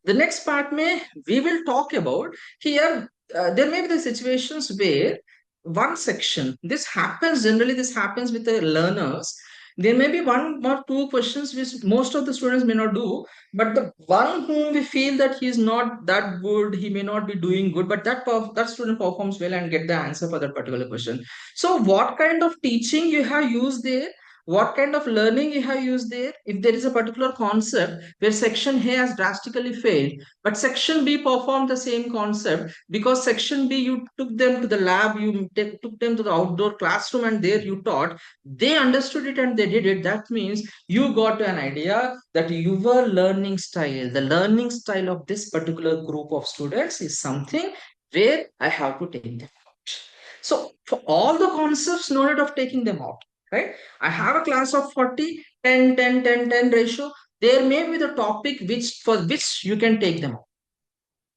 The next part may we will talk about here. There may be the situations where one section, this happens generally, this happens with the learners. There may be one or two questions which most of the students may not do, but the one whom we feel that he is not that good, he may not be doing good, but that student performs well and get the answer for that particular question. So what kind of teaching you have used there, what kind of learning you have used there? If there is a particular concept where section A has drastically failed, but section B performed the same concept, because section B you took them to the lab, you took them to the outdoor classroom, and there you taught, they understood it and they did it. That means you got an idea that your learning style, the learning style of this particular group of students is something where I have to take them out. So for all the concepts, no need of taking them out, right? I have a class of 40, 10, 10, 10, 10 ratio. There may be the topic which for which you can take them out.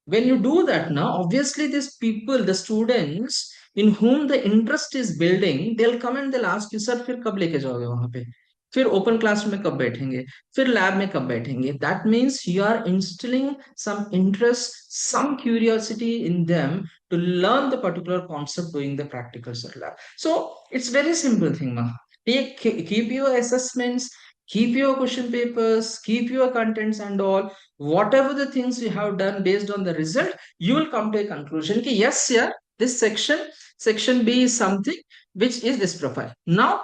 When you do that now, obviously these people, the students in whom the interest is building, they'll come and they'll ask you, sir, फिर कब लेके जाओगे वहां पे, फिर open class में कब बैठेंगे, फिर लैब में कब बैठेंगे. That means you are instilling some interest, some curiosity in them to learn the particular concept doing the practicals at lab. So it's very simple thing, ma. Keep your assessments, keep your question papers, keep your contents and all. Whatever the things you have done based on the result, you will come to a conclusion ki yes, yeah, this section B is something which is this profile. Now,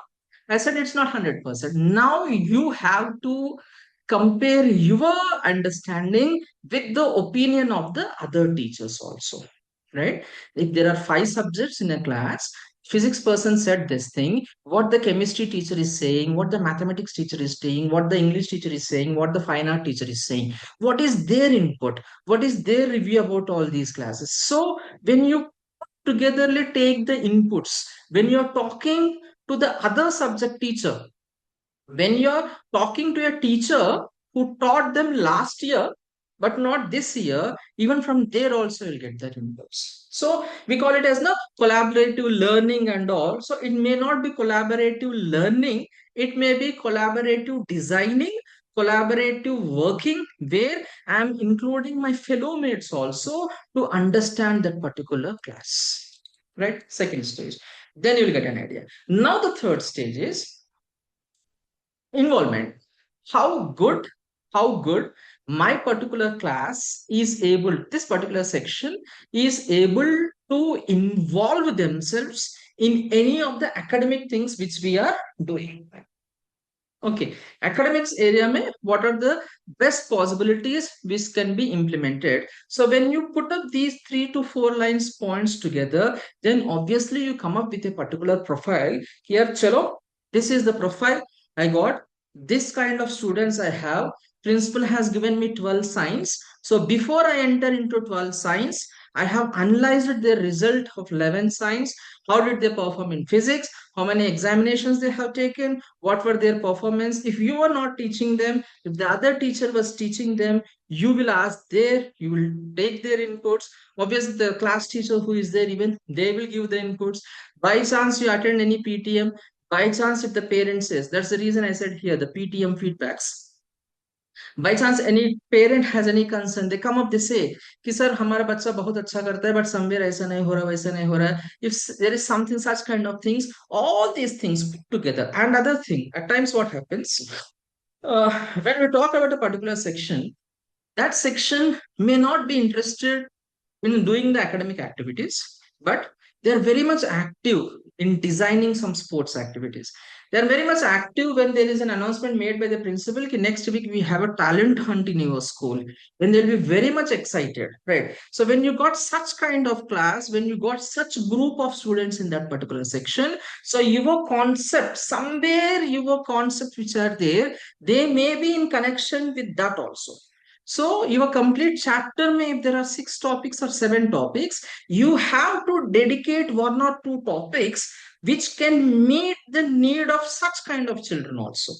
I said it's not 100%. Now you have to compare your understanding with the opinion of the other teachers also, right? If there are 5 subjects in a class, physics person said this thing, what the chemistry teacher is saying, what the mathematics teacher is saying, what the English teacher is saying, what the fine art teacher is saying, what is their input, what is their review about all these classes. So when you togetherly take the inputs, when you're talking to the other subject teacher, when you're talking to a teacher who taught them last year but not this year, even from there also you'll get that inputs. So we call it as the collaborative learning and all. So it may not be collaborative learning, it may be collaborative designing, collaborative working, where I'm including my fellow mates also to understand that particular class, right? Second stage, then you'll get an idea. Now the third stage is involvement. How good how good my particular class is able, this particular section is able to involve themselves in any of the academic things which we are doing. Okay, academics area mein, what are the best possibilities which can be implemented? So when you put up these 3 to 4 lines points together, then obviously you come up with a particular profile. Here, chalo, this is the profile I got. This kind of students I have. Principal has given me 12 science. So before I enter into 12 science, I have analyzed the result of 11 science. How did they perform in physics? How many examinations they have taken? What were their performance? If you are not teaching them, if the other teacher was teaching them, you will ask there, you will take their inputs. Obviously, the class teacher who is there, even they will give the inputs. By chance, you attend any PTM. By chance, if the parent says, that's the reason I said here, the PTM feedbacks. By chance any parent has any concern, they come up, they say कि sir हमारा बच्चा बहुत अच्छा करता है but somewhere ऐसा नहीं हो रहा, वैसा नहीं हो रहा है. If there is something such kind of things, all these things put together. And other thing, at times what happens, when we talk about a particular section, that section may not be interested in doing the academic activities, but They are very much active in designing some sports activities. They are very much active when there is an announcement made by the principal ki next week we have a talent hunt in your school. Then they'll be very much excited, right? So when you got such kind of class, when you got such group of students in that particular section, so your concept, somewhere your concepts which are there, they may be in connection with that also. So your complete chapter may, if there are 6 topics or 7 topics, you have to dedicate 1 or 2 topics which can meet the need of such kind of children also.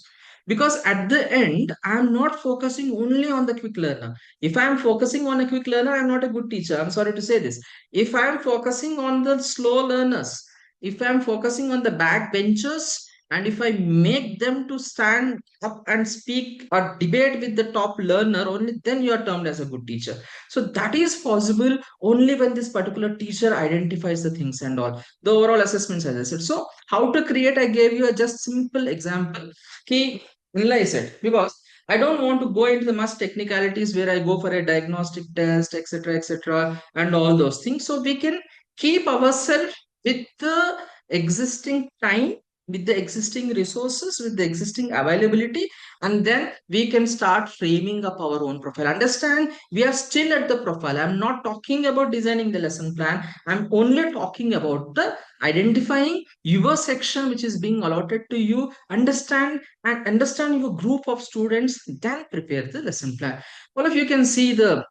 Because at the end, I am not focusing only on the quick learner. If I am focusing on a quick learner, I am not a good teacher. I'm sorry to say this. If I am focusing on the slow learners, if I am focusing on the backbenchers, and if I make them to stand up and speak or debate with the top learner, only then you are termed as a good teacher. So that is possible only when this particular teacher identifies the things and all. The overall assessments, as I said. So how to create, I gave you a just simple example. Key analyze it, because I don't want to go into the much technicalities where I go for a diagnostic test, etc., and all those things. So we can keep ourselves with the existing time, with the existing resources, with the existing availability, and then we can start framing up our own profile. Understand, we are still at the profile. I'm not talking about designing the lesson plan. I'm only talking about the identifying your section which is being allotted to you, understand your group of students, then prepare the lesson plan. All of you can see the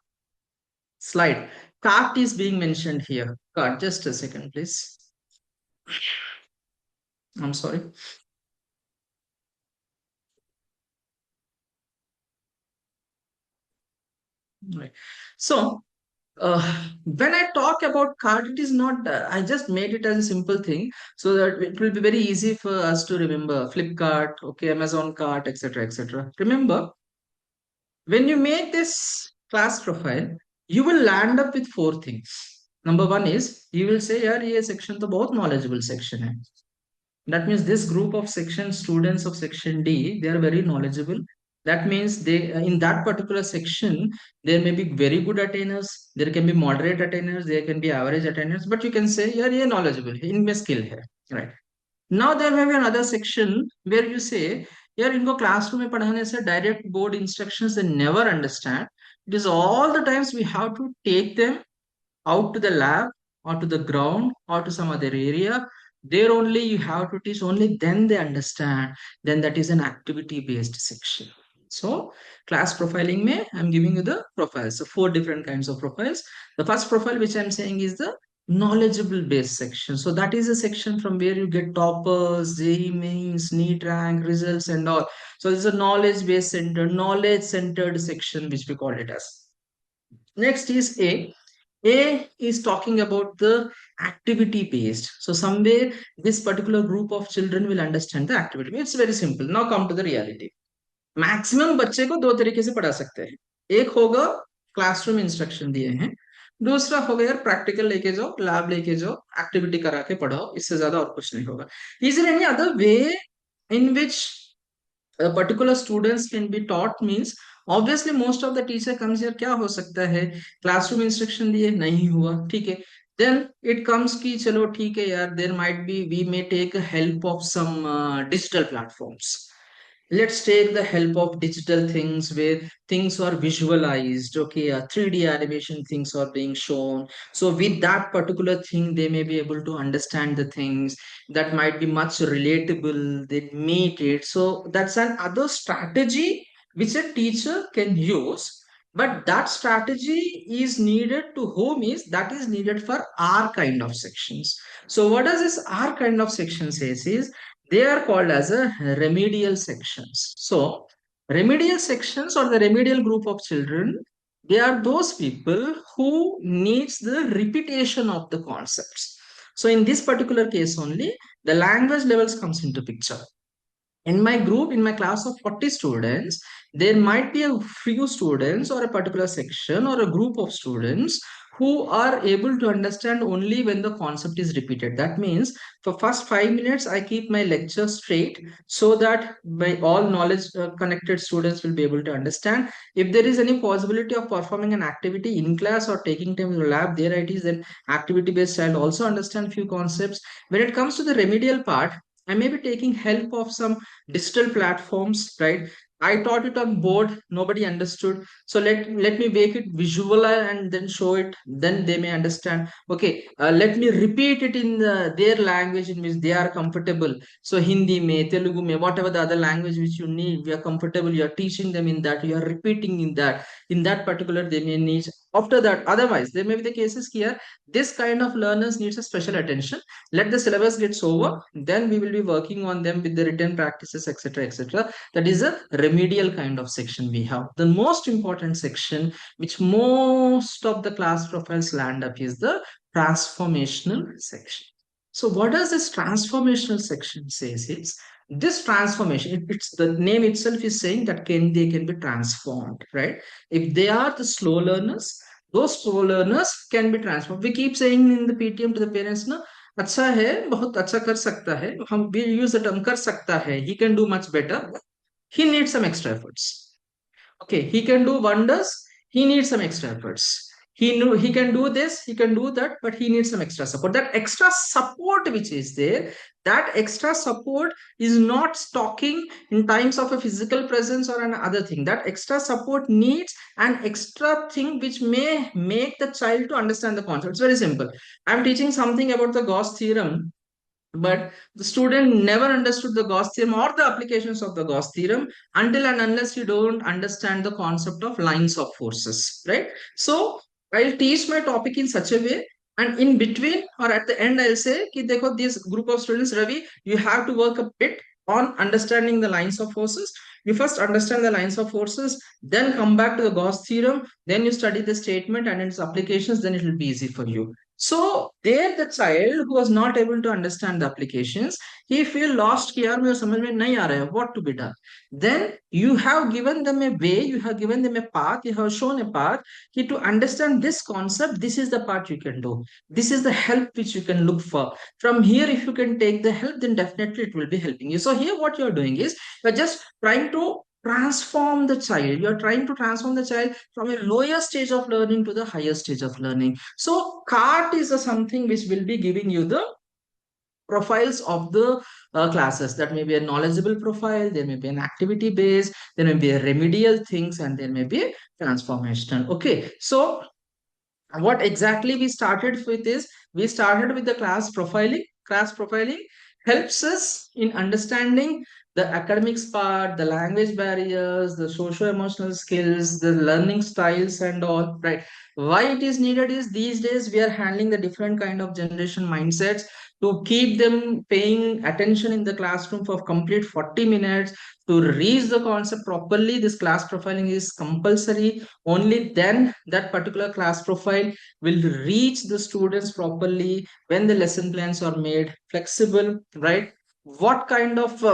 slide. Cart is being mentioned here. Cart, just a second, please. I'm sorry. Right. So when I talk about cart, it is not, I just made it as a simple thing so that it will be very easy for us to remember. Flipkart, okay, Amazon cart, etc. Remember, when you make this class profile, you will land up with 4 things. Number one is, you will say, यार ये section तो बहुत knowledgeable section है. That means this group of section students of section D, they are very knowledgeable. That means they, in that particular section, there may be very good attainers, there can be moderate attainers, there can be average attainers, but you can say, yeah, ये knowledgeable, इनमें skill है, right? Now there may be another section where you say, यार इनको classroom में पढ़ाने से direct board instructions they never understand. It is all the times we have to take them out to the lab or to the ground or to some other area. There only you have to teach, only then they understand. Then that is an activity based section. So class profiling may, I'm giving you the profiles. So 4 different kinds of profiles. The first profile which I'm saying is the knowledgeable based section. So that is a section from where you get toppers, JEE mains, NEET rank results and all. So this is a knowledge centered section which we call it as. Next is A is talking about the activity based. So somewhere this particular group of children will understand the activity. It's very simple. Now come to the reality. Maximum बच्चे को 2 तरीके से पढ़ा सकते हैं. एक होगा classroom instruction दिए हैं, दूसरा होगा यार प्रैक्टिकल लेके जाओ, लैब लेके जाओ, एक्टिविटी करा के पढ़ाओ. इससे ज्यादा और कुछ नहीं होगा. Is there any other way in which particular students can be taught? Means obviously most of the teacher comes here, क्या हो सकता है, classroom instruction दिए नहीं हुआ, ठीक है, then it comes कि चलो ठीक है यार, there might be, we may take a help of some digital platforms. Let's take the help of digital things where things are visualized. Okay, 3D animation things are being shown. So with that particular thing, they may be able to understand the things that might be much relatable. They meet it. So that's an other strategy which a teacher can use. But that strategy is needed to whom? Is that is needed for our kind of sections. So what does this our kind of section says is, they are called as a remedial sections. So remedial sections or the remedial group of children, they are those people who needs the repetition of the concepts. So in this particular case only, the language levels comes into picture. In my group, in my class of 40 students, there might be a few students or a particular section or a group of students who are able to understand only when the concept is repeated. That means for first 5 minutes, I keep my lecture straight so that my all knowledge connected students will be able to understand. If there is any possibility of performing an activity in class or taking time in the lab, there it is, then activity based child also understand few concepts. When it comes to the remedial part, I may be taking help of some digital platforms, right? I taught it on board, nobody understood. So let me make it visual and then show it. Then they may understand. Okay, let me repeat it in their language in which they are comfortable. So Hindi may, Telugu may, whatever the other language which you need, we are comfortable. You are teaching them in that. You are repeating in that. In that particular, they may need. After that, otherwise, there may be the cases here. This kind of learners needs a special attention. Let the syllabus gets over, then we will be working on them with the written practices, etc., etc. That is a remedial kind of section we have. The most important section which most of the class profiles land up is the transformational section. So what does this transformational section says? It's this transformation, it's the name itself is saying that they can be transformed, right? If they are the slow learners, those slow learners can be transformed. We keep saying in the PTM to the parents, no, अच्छा है, बहुत अच्छा कर सकता है, हम we use the term कर सकता है, he can do much better, he needs some extra efforts. Okay, he can do wonders, he needs some extra efforts. He can do this, he can do that, but he needs some extra support. That extra support which is there, that extra support is not talking in times of a physical presence or an other thing. That extra support needs an extra thing which may make the child to understand the concept. It's very simple. I'm teaching something about the Gauss theorem, but the student never understood the Gauss theorem or the applications of the Gauss theorem until and unless you don't understand the concept of lines of forces, right? So I'll teach my topic in such a way, and in between or at the end, I'll say, Ki dekho, this group of students, Ravi, you have to work a bit on understanding the lines of forces. You first understand the lines of forces, then come back to the Gauss theorem, then you study the statement and its applications, then it will be easy for you. So there the child who was not able to understand the applications, he feel lost कि यार मेरे समझ में नहीं आ रहा है, what to be done. Then you have given them a way, you have given them a path, you have shown a path कि to understand this concept, this is the part you can do. This is the help which you can look for. From here, if you can take the help, then definitely it will be helping you. So here what you're doing is you're just trying to transform the child. You're trying to transform the child from a lower stage of learning to the higher stage of learning. So cart is something which will be giving you the profiles of the classes. That may be a knowledgeable profile, there may be an activity based, there may be a remedial things, and there may be a transformational. Okay, so what exactly we started with is we started with the class profiling. Class profiling helps us in understanding the academics part, the language barriers, the socio emotional skills, the learning styles and all, right? Why it is needed is these days we are handling the different kind of generation mindsets. To keep them paying attention in the classroom for complete 40 minutes to reach the concept properly, this class profiling is compulsory. Only then that particular class profile will reach the students properly when the lesson plans are made flexible, right? What kind of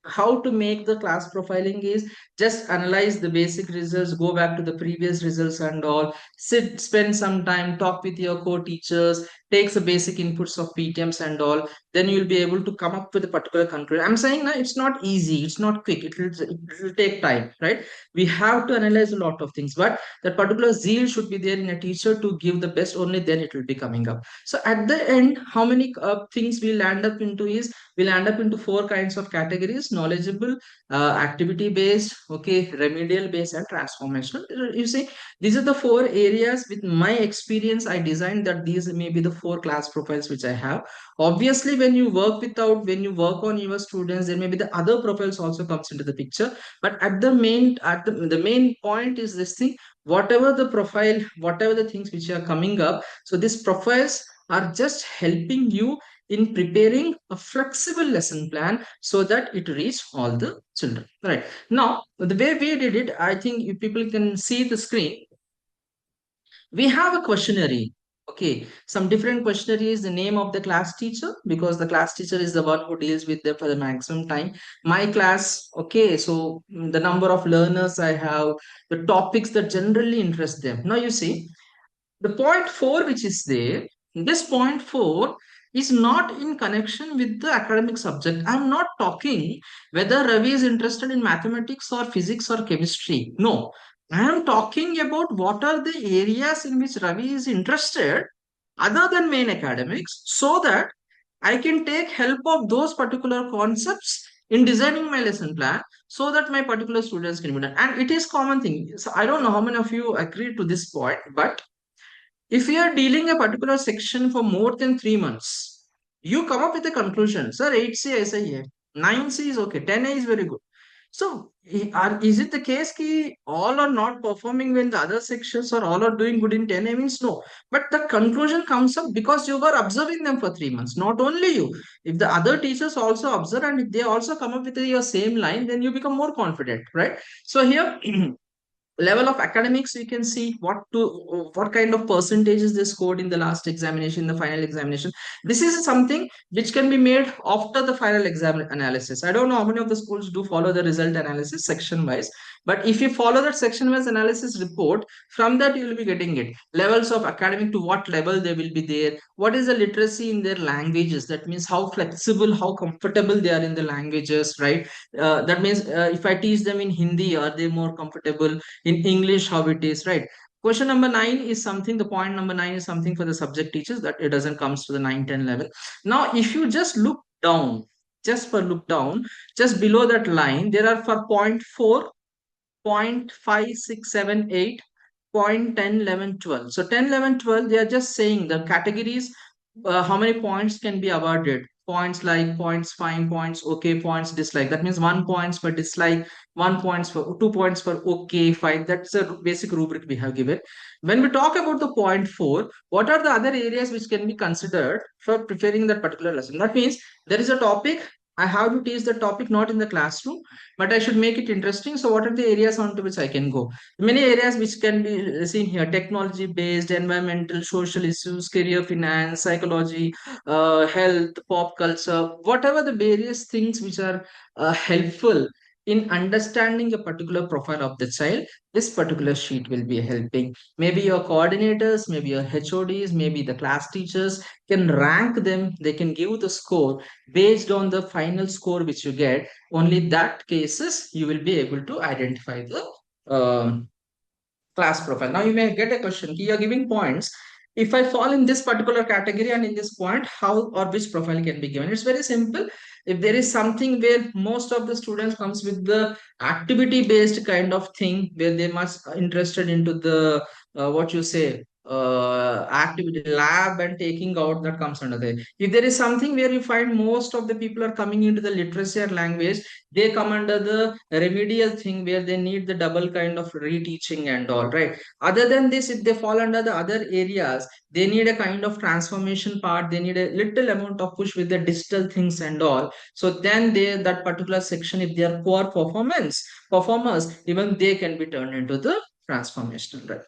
how to make the class profiling is just analyze the basic results, go back to the previous results and all, sit, spend some time, talk with your co-teachers, takes the basic inputs of PTMs and all, then you'll be able to come up with a particular conclusion. I'm saying now it's not easy, it's not quick, it will take time, right? We have to analyze a lot of things, but that particular zeal should be there in a teacher to give the best, only then it will be coming up. So at the end, how many things we land up into is we'll end up into four kinds of categories: knowledgeable, activity based, okay, remedial based, and transformational. You see, these are the four areas. With my experience, I designed that these may be the four class profiles which I have. Obviously, when you work on your students, there may be the other profiles also comes into the picture. But at the main point is this thing: whatever the profile, whatever the things which are coming up, so these profiles are just helping you in preparing a flexible lesson plan so that it reach all the children, right? Now the way we did it, I think you people can see the screen. We have a questionnaire. Okay, some different questionnaires, the name of the class teacher, because the class teacher is the one who deals with them for the maximum time. My class, okay, so the number of learners I have, the topics that generally interest them. Now you see, The point 4 which is there, this point 4 is not in connection with the academic subject. I'm not talking whether Ravi is interested in mathematics or physics or chemistry. No, I am talking about what are the areas in which Ravi is interested other than main academics, so that I can take help of those particular concepts in designing my lesson plan so that my particular students can be done. And it is common thing. So I don't know how many of you agree to this point, but if you are dealing a particular section for more than 3 months, you come up with a conclusion. Sir, 8C is a 9C is okay, 10A is very good. So, is it the case that all are not performing when the other sections or all are doing good in 10A? Means no. But the conclusion comes up because you were observing them for 3 months. Not only you. If the other teachers also observe and if they also come up with your same line, then you become more confident, right? So here level of academics, you can see what kind of percentages they scored in the last examination, the final examination. This is something which can be made after the final exam analysis. I don't know how many of the schools do follow the result analysis section wise, but if you follow that section wise analysis report, from that you will be getting it levels of academic, to what level they will be there, what is the literacy in their languages, that means how flexible, how comfortable they are in the languages, right? That means if I teach them in Hindi, are they more comfortable in English, how it is, right? Question number 9 is something, the point number 9 is something for the subject teachers, that it doesn't comes to the 9, 10 level. Now, if you just look down, just for look down, just below that line, there are for point 4, point 5, 6, 7, 8, point 10, 11, 12. So 10, 11, 12, they are just saying the categories, how many points can be awarded. Points like, points fine, points okay, points dislike. That means 1 points for dislike, 1 points for 2 points for okay, fine. That's a basic rubric we have given. When we talk about the point 4, what are the other areas which can be considered for preparing that particular lesson? That means there is a topic. I have to teach the topic not in the classroom, but I should make it interesting. So, what are the areas onto which I can go? Many areas which can be seen here: technology based, environmental, social issues, career, finance, psychology, health, pop culture, whatever the various things which are helpful in understanding a particular profile of the child. This particular sheet will be helping. Maybe your coordinators, maybe your HODs, maybe the class teachers can rank them, they can give the score based on the final score which you get. Only that cases you will be able to identify the um, class profile. Now you may get a question, you're giving points. If I fall in this particular category and in this point, how or which profile can be given? It's very simple. If there is something where most of the students comes with the activity based kind of thing, where they must interested into the what you say activity lab and taking out, that comes under there. If there is something where you find most of the people are coming into the literacy or language, they come under the remedial thing where they need the double kind of reteaching and all, right? Other than this, if they fall under the other areas, they need a kind of transformation part, they need a little amount of push with the digital things and all. So then they, that particular section, if they are poor performers, even they can be turned into the transformational, right?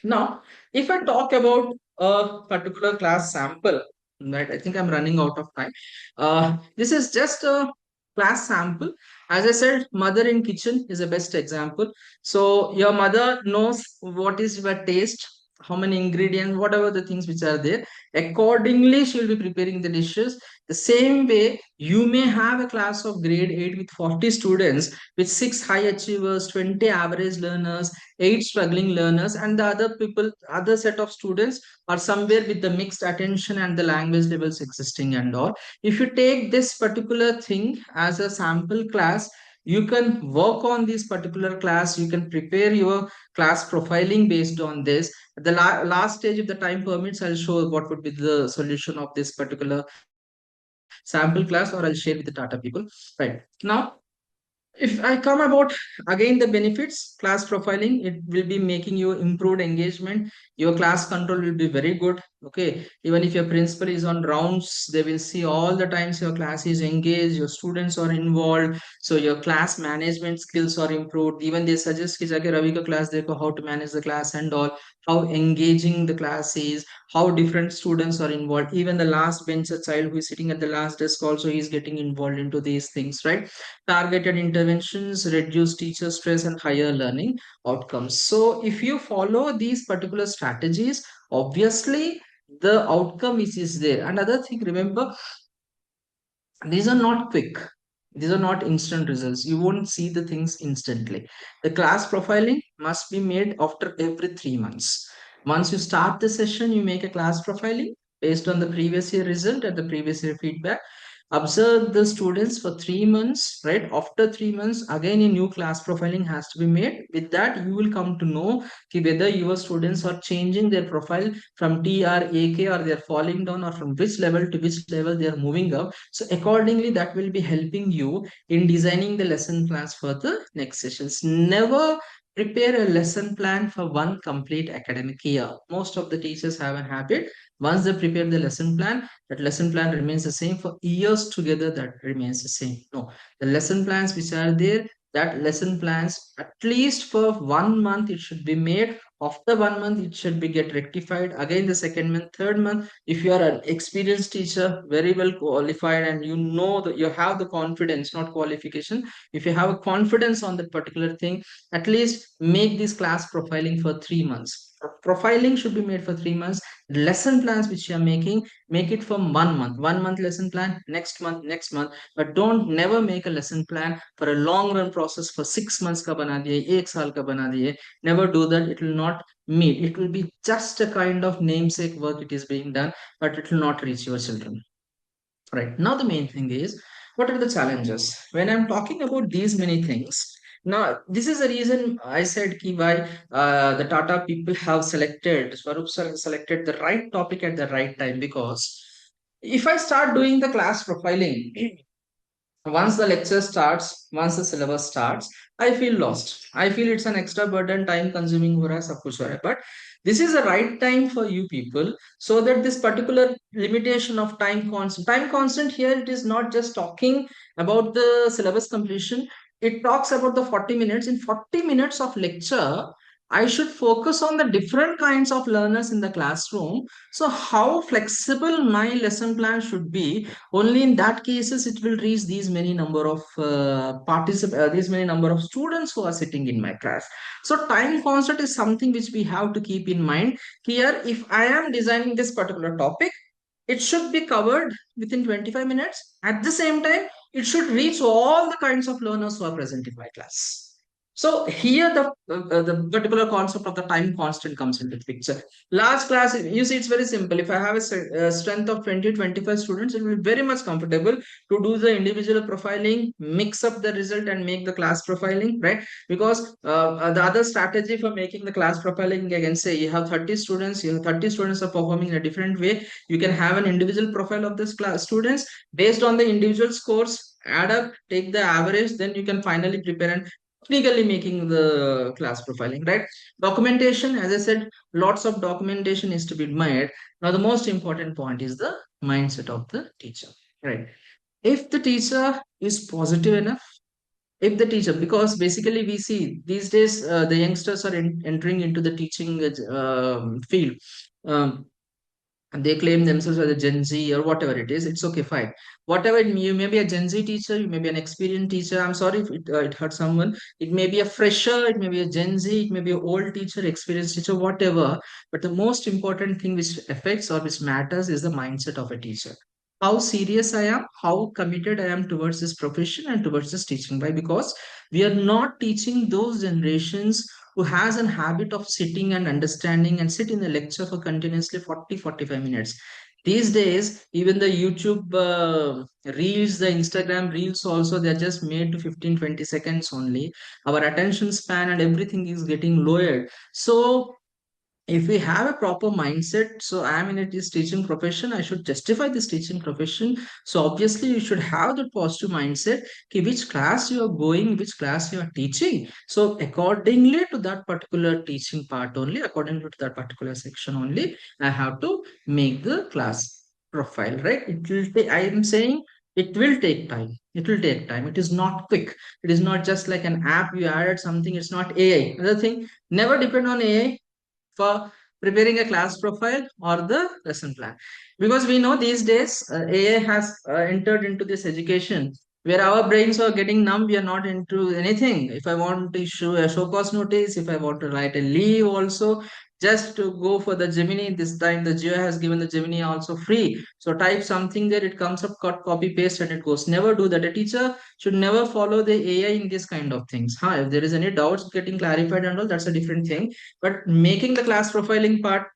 Now, if I talk about a particular class sample, right, I think I'm running out of time. This is just a class sample. As I said, mother in kitchen is the best example. So your mother knows what is your taste, how many ingredients, whatever the things which are there. Accordingly, she will be preparing the dishes. The same way, you may have a class of grade 8 with 40 students, with 6 high achievers, 20 average learners, 8 struggling learners, and the other people, other set of students are somewhere with the mixed attention and the language levels existing and all. If you take this particular thing as a sample class, you can work on this particular class, you can prepare your class profiling based on this. The last stage, if the time permits, I'll show what would be the solution of this particular sample class, or I'll share with the data people. Right now, if I come about again the benefits, class profiling, it will be making you improved engagement. Your class control will be very good. Okay, even if your principal is on rounds, they will see all the times your class is engaged, your students are involved, so your class management skills are improved. Even they suggest कि जाके रवि का class देखो, how to manage the class and all, how engaging the class is, how different students are involved. Even the last bencher child who is sitting at the last desk also is getting involved into these things, right? Targeted interventions reduce teacher stress and higher learning outcomes. So if you follow these particular strategies, obviously the outcome is there. Another thing, remember, these are not quick, these are not instant results. You won't see the things instantly. The class profiling must be made after every 3 months. Once you start the session, you make a class profiling based on the previous year result and the previous year feedback. Observe the students for 3 months, right? After 3 months, again a new class profiling has to be made. With that, you will come to know whether your students are changing their profile from T R A K, or they're falling down, or from which level to which level they are moving up. So accordingly, that will be helping you in designing the lesson plans for the next sessions. Never prepare a lesson plan for one complete academic year. Most of the teachers have a habit, once they prepare the lesson plan, that lesson plan remains the same for years together, that remains the same. No, the lesson plans which are there, that lesson plans at least for 1 month it should be made. After 1 month it should be get rectified again, the second month, third month. If you are an experienced teacher, very well qualified, and you know that you have the confidence, not qualification, if you have a confidence on that particular thing, at least make this class profiling for 3 months. Profiling should be made for 3 months. Lesson plans which you are making, make it for 1 month. 1 month lesson plan, next month, next month. But don't never make a lesson plan for a long run process for 6 months ka bana diye, 1 saal ka bana diye. Never do that. It will not meet. It will be just a kind of namesake work it is being done, but it will not reach your children. Right. Now the main thing is, what are the challenges? When I'm talking about these many things, now this is the reason I said ki why the Tata people have selected, Swarup sir selected the right topic at the right time, because if I start doing the class profiling, once the lecture starts, once the syllabus starts, I feel lost. I feel it's an extra burden, time consuming ho raha hai, sab kuch ho raha hai. But this is the right time for you people, so that this particular limitation of time constant here, it is not just talking about the syllabus completion. It talks about the 40 minutes. In 40 minutes of lecture, I should focus on the different kinds of learners in the classroom. So how flexible my lesson plan should be, only in that cases it will reach these many number of these many number of students who are sitting in my class. So time constant is something which we have to keep in mind here. If I am designing this particular topic, it should be covered within 25 minutes. At the same time, it should reach all the kinds of learners who are present in my class. So here the particular concept of the time constant comes into the picture. Large class, you see, it's very simple. If I have a strength of 20, 25 students, it will be very much comfortable to do the individual profiling, mix up the result and make the class profiling, right? Because the other strategy for making the class profiling, I can say, you have 30 students, you have 30 students are performing in a different way. You can have an individual profile of this class students based on the individual scores, add up, take the average, then you can finally prepare and technically making the class profiling, right? Documentation, as I said, lots of documentation is to be made. Now the most important point is the mindset of the teacher, right? If the teacher is positive enough, if the teacher, because basically we see these days the youngsters are entering into the teaching field, um, and they claim themselves as a Gen Z or whatever it is. It's okay, fine. Whatever you may be a Gen Z teacher, you may be an experienced teacher. I'm sorry if it hurts someone. It may be a fresher, it may be a Gen Z, it may be an old teacher, experienced teacher, whatever. But the most important thing which affects or which matters is the mindset of a teacher. How serious I am, how committed I am towards this profession and towards this teaching. Why? Because we are not teaching those generations who has an habit of sitting and understanding and sit in the lecture for continuously 40 45 minutes. These days, even the YouTube reels, the Instagram reels also, they're just made to 15 20 seconds only. Our attention span and everything is getting lowered. So if we have a proper mindset, so I am in this teaching profession, I should justify this teaching profession. So obviously you should have the positive mindset ki which class you are going, which class you are teaching. So accordingly to that particular teaching part only, according to that particular section only, I have to make the class profile, right? It will take, I am saying it will take time. It will take time. It is not quick. It is not just like an app you added something. It's not AI. Another thing, never depend on AI for preparing a class profile or the lesson plan, because we know these days AI has entered into this education where our brains are getting numb. We are not into anything. If I want to issue a show cause notice, if I want to write a leave also, just to go for the Gemini, this time the Geo has given the Gemini also free, so type something there, it comes up, cut, copy, paste, and it goes. Never do that. A teacher should never follow the AI in this kind of things. If there is any doubts getting clarified and all, that's a different thing. But making the class profiling part,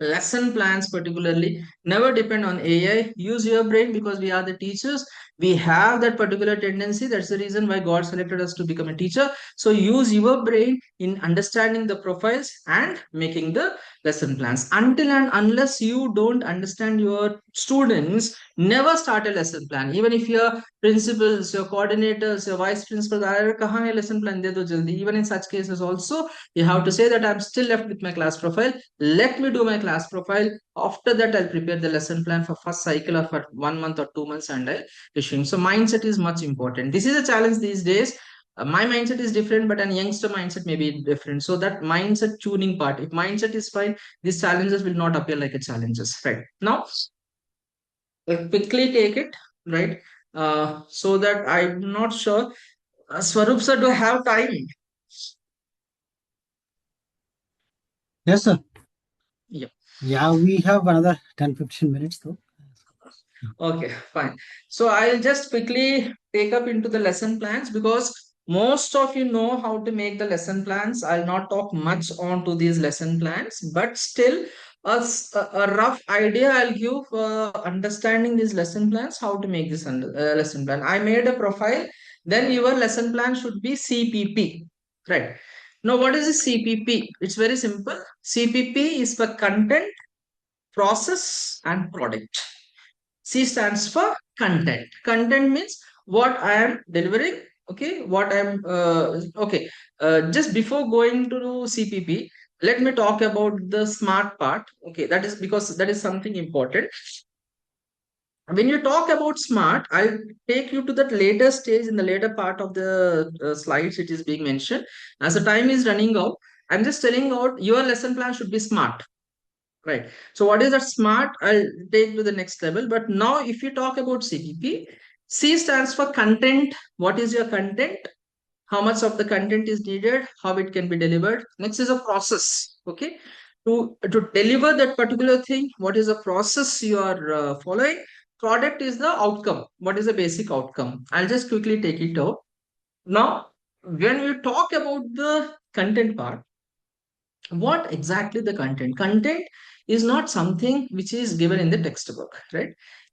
lesson plans particularly, never depend on AI. Use your brain, because we are the teachers. We have that particular tendency. That's the reason why God selected us to become a teacher. So use your brain in understanding the profiles and making the lesson plans. Until and unless you don't understand your students, never start a lesson plan. Even if your principals, your coordinators, your vice principals are, kahan hai lesson plan de do jaldi, even in such cases also, you have to say that I'm still left with my class profile. Let me do my class profile. After that, I'll prepare the lesson plan for first cycle or for 1 month or 2 months, and I'll issue. So mindset is much important. This is a challenge these days. My mindset is different, but a youngster mindset may be different. So that mindset tuning part, if mindset is fine, these challenges will not appear like a challenges. Right now, quickly take it, right? So that I'm not sure. Swarup sir, do I have time? Yes, sir. Yeah. Yeah, we have another 10-15 minutes though. Okay, fine. So I'll just quickly take up into the lesson plans, because most of you know how to make the lesson plans. I'll not talk much on to these lesson plans, but still a rough idea I'll give for understanding these lesson plans, how to make this lesson plan. I made a profile, then your lesson plan should be CPP, right? Now, what is a CPP? It's very simple. CPP is for content, process, and product. C stands for content. Content means what I am delivering. Okay, what I am. Okay, just before going to CPP, let me talk about the smart part. Okay, that is because that is something important. When you talk about smart, I'll take you to that later stage in the later part of the slides. It is being mentioned. As the time is running out, I'm just telling out your lesson plan should be smart. Right. So what is that smart? I'll take to the next level. But now if you talk about CPP, C stands for content. What is your content? How much of the content is needed? How it can be delivered? Next is a process. Okay. To deliver that particular thing, what is the process you are following? Product is the outcome. What is the basic outcome? I'll just quickly take it out. Now, when we talk about the content part, what exactly the content is not something which is given in the textbook, right?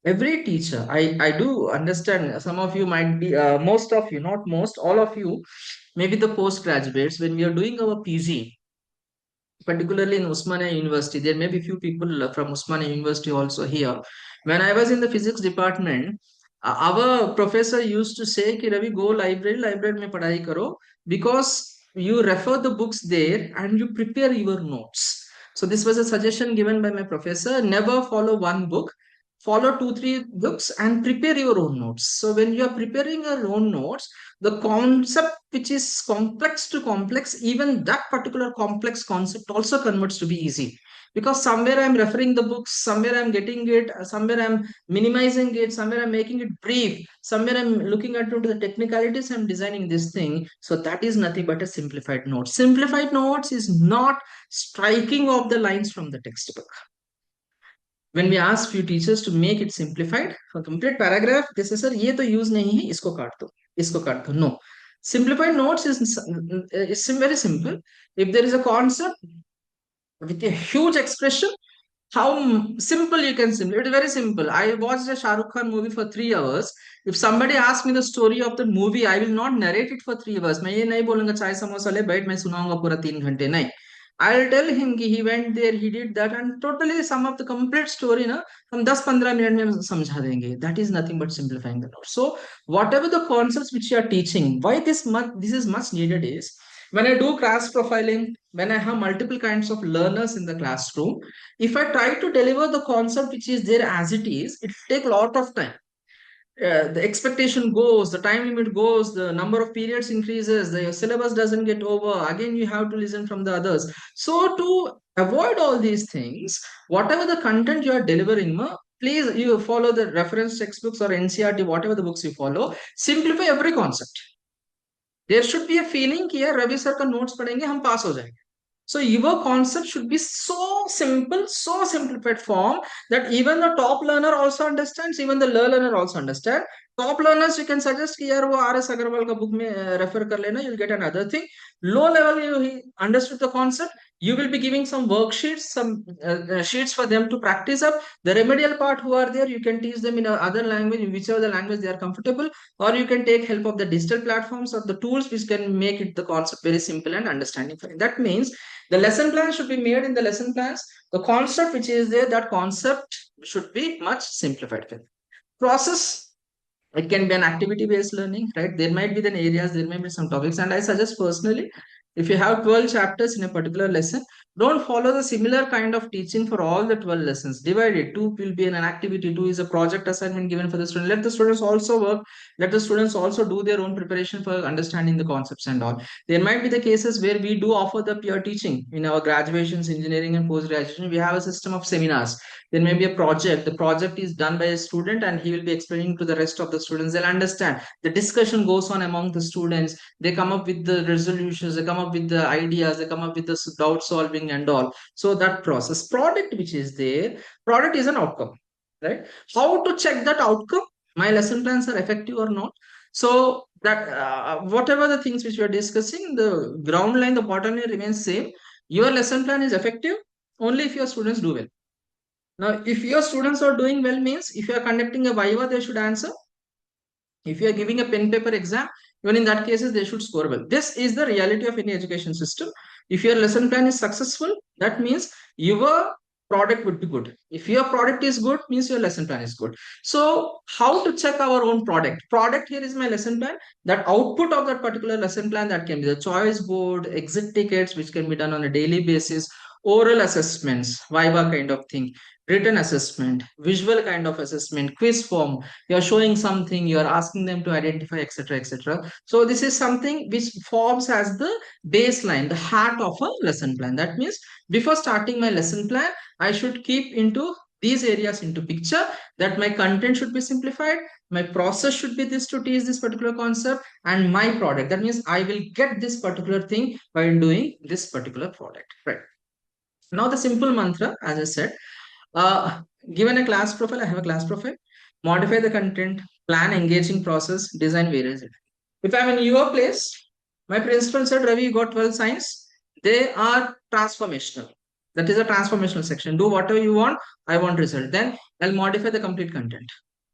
Every teacher, I do understand some of you might be most of you, not most, all of you, maybe the postgraduates, when we are doing our PG, particularly in Usmania University. There may be few people from Usmania University also here. When I was in the physics department, our professor used to say, "Ki Ravi, go library, library mein padhai karo, because you refer the books there and you prepare your notes." So this was a suggestion given by my professor. Never follow one book. Follow two, three books and prepare your own notes. So when you are preparing your own notes, the concept which is complex to complex, even that particular complex concept also converts to be easy, because somewhere I'm referring the books, somewhere I'm getting it, somewhere I'm minimizing it, somewhere I'm making it brief, somewhere I'm looking at into the technicalities, I'm designing this thing. So that is nothing but a simplified note. Simplified notes is not striking off the lines from the textbook. When we ask few teachers to make it simplified for complete paragraph, they say, sir, ये तो use नहीं है, इसको काट दो. No. Simplified notes is very simple. If there is a concept with a huge expression, how simple you can simplify. It is very simple. I watched a Shah Rukh Khan movie for 3 hours. If somebody asks me the story of the movie, I will not narrate it for 3 hours. मैं ये नहीं बोलूंगा चाय समोसा ले बैठ मैं सुनाऊंगा पूरा 3 घंटे नहीं. I'll tell him कि he went there, he did that, and totally sum up the complete story ना हम 10-15 मिनट में समझा देंगे. That is nothing but simplifying the notes. So whatever the concepts which you are teaching, why this is much needed is when I do class profiling, when I have multiple kinds of learners in the classroom, if I try to deliver the concept which is there as it is, it will take a lot of time. The expectation goes, the time limit goes, the number of periods increases, the syllabus doesn't get over. Again, you have to listen from the others. So to avoid all these things, whatever the content you are delivering, please you follow the reference textbooks or NCRT, whatever the books you follow, simplify every concept. There should be a feeling कि यार Ravi sir का notes पढ़ेंगे हम पास हो जाएंगे. So your concept should be so simple, so simplified form that even the top learner also understands, even the low learner also understand. Top learners you can suggest कि यार वो RS अग्रवाल का book में refer कर लेना, you'll get another thing. Low level you understood the concept, you will be giving some worksheets, some sheets for them to practice up. The remedial part who are there, you can teach them in other language, in whichever the language they are comfortable, or you can take help of the digital platforms or the tools which can make it the concept very simple and understanding for you. That means the lesson plan should be made in the lesson plans. The concept which is there, that concept should be much simplified. Process, it can be an activity based learning, right? There might be then areas, there may be some topics, and I suggest personally, if you have 12 chapters in a particular lesson, don't follow the similar kind of teaching for all the 12 lessons. Divide it. 2 will be an activity, 2 is a project assignment given for the student. Let the students also work, let the students also do their own preparation for understanding the concepts and all. There might be the cases where we do offer the peer teaching in our graduations, engineering and post graduation. We have a system of seminars. There may be a project. The project is done by a student and he will be explaining to the rest of the students. They'll understand. The discussion goes on among the students. They come up with the resolutions, they come up with the ideas, they come up with the doubt solving and all. So that process, product which is there, product is an outcome, right? How to check that outcome? My lesson plans are effective or not? So that whatever the things which we are discussing, the ground line, the bottom line remains same. Your lesson plan is effective only if your students do well. Now, if your students are doing well means if you are conducting a viva, they should answer. If you are giving a pen paper exam, even in that cases, they should score well. This is the reality of any education system. If your lesson plan is successful, that means your product would be good. If your product is good, means your lesson plan is good. So how to check our own product? Product here is my lesson plan. That output of that particular lesson plan, that can be the choice board, exit tickets, which can be done on a daily basis, oral assessments, viva kind of thing, written assessment, visual kind of assessment, quiz form, you're showing something, you're asking them to identify, etc., etc. So this is something which forms as the baseline, the heart of a lesson plan. That means before starting my lesson plan, I should keep into these areas into picture, that my content should be simplified, my process should be this to teach this particular concept, and my product, that means I will get this particular thing by doing this particular product, right? Now the simple mantra, as I said, uh, given a class profile, I have a class profile, modify the content, plan engaging process, design various. If I'm in your place, my principal said, Ravi, you got 12 science. They are transformational. That is a transformational section. Do whatever you want. I want result. Then I'll modify the complete content.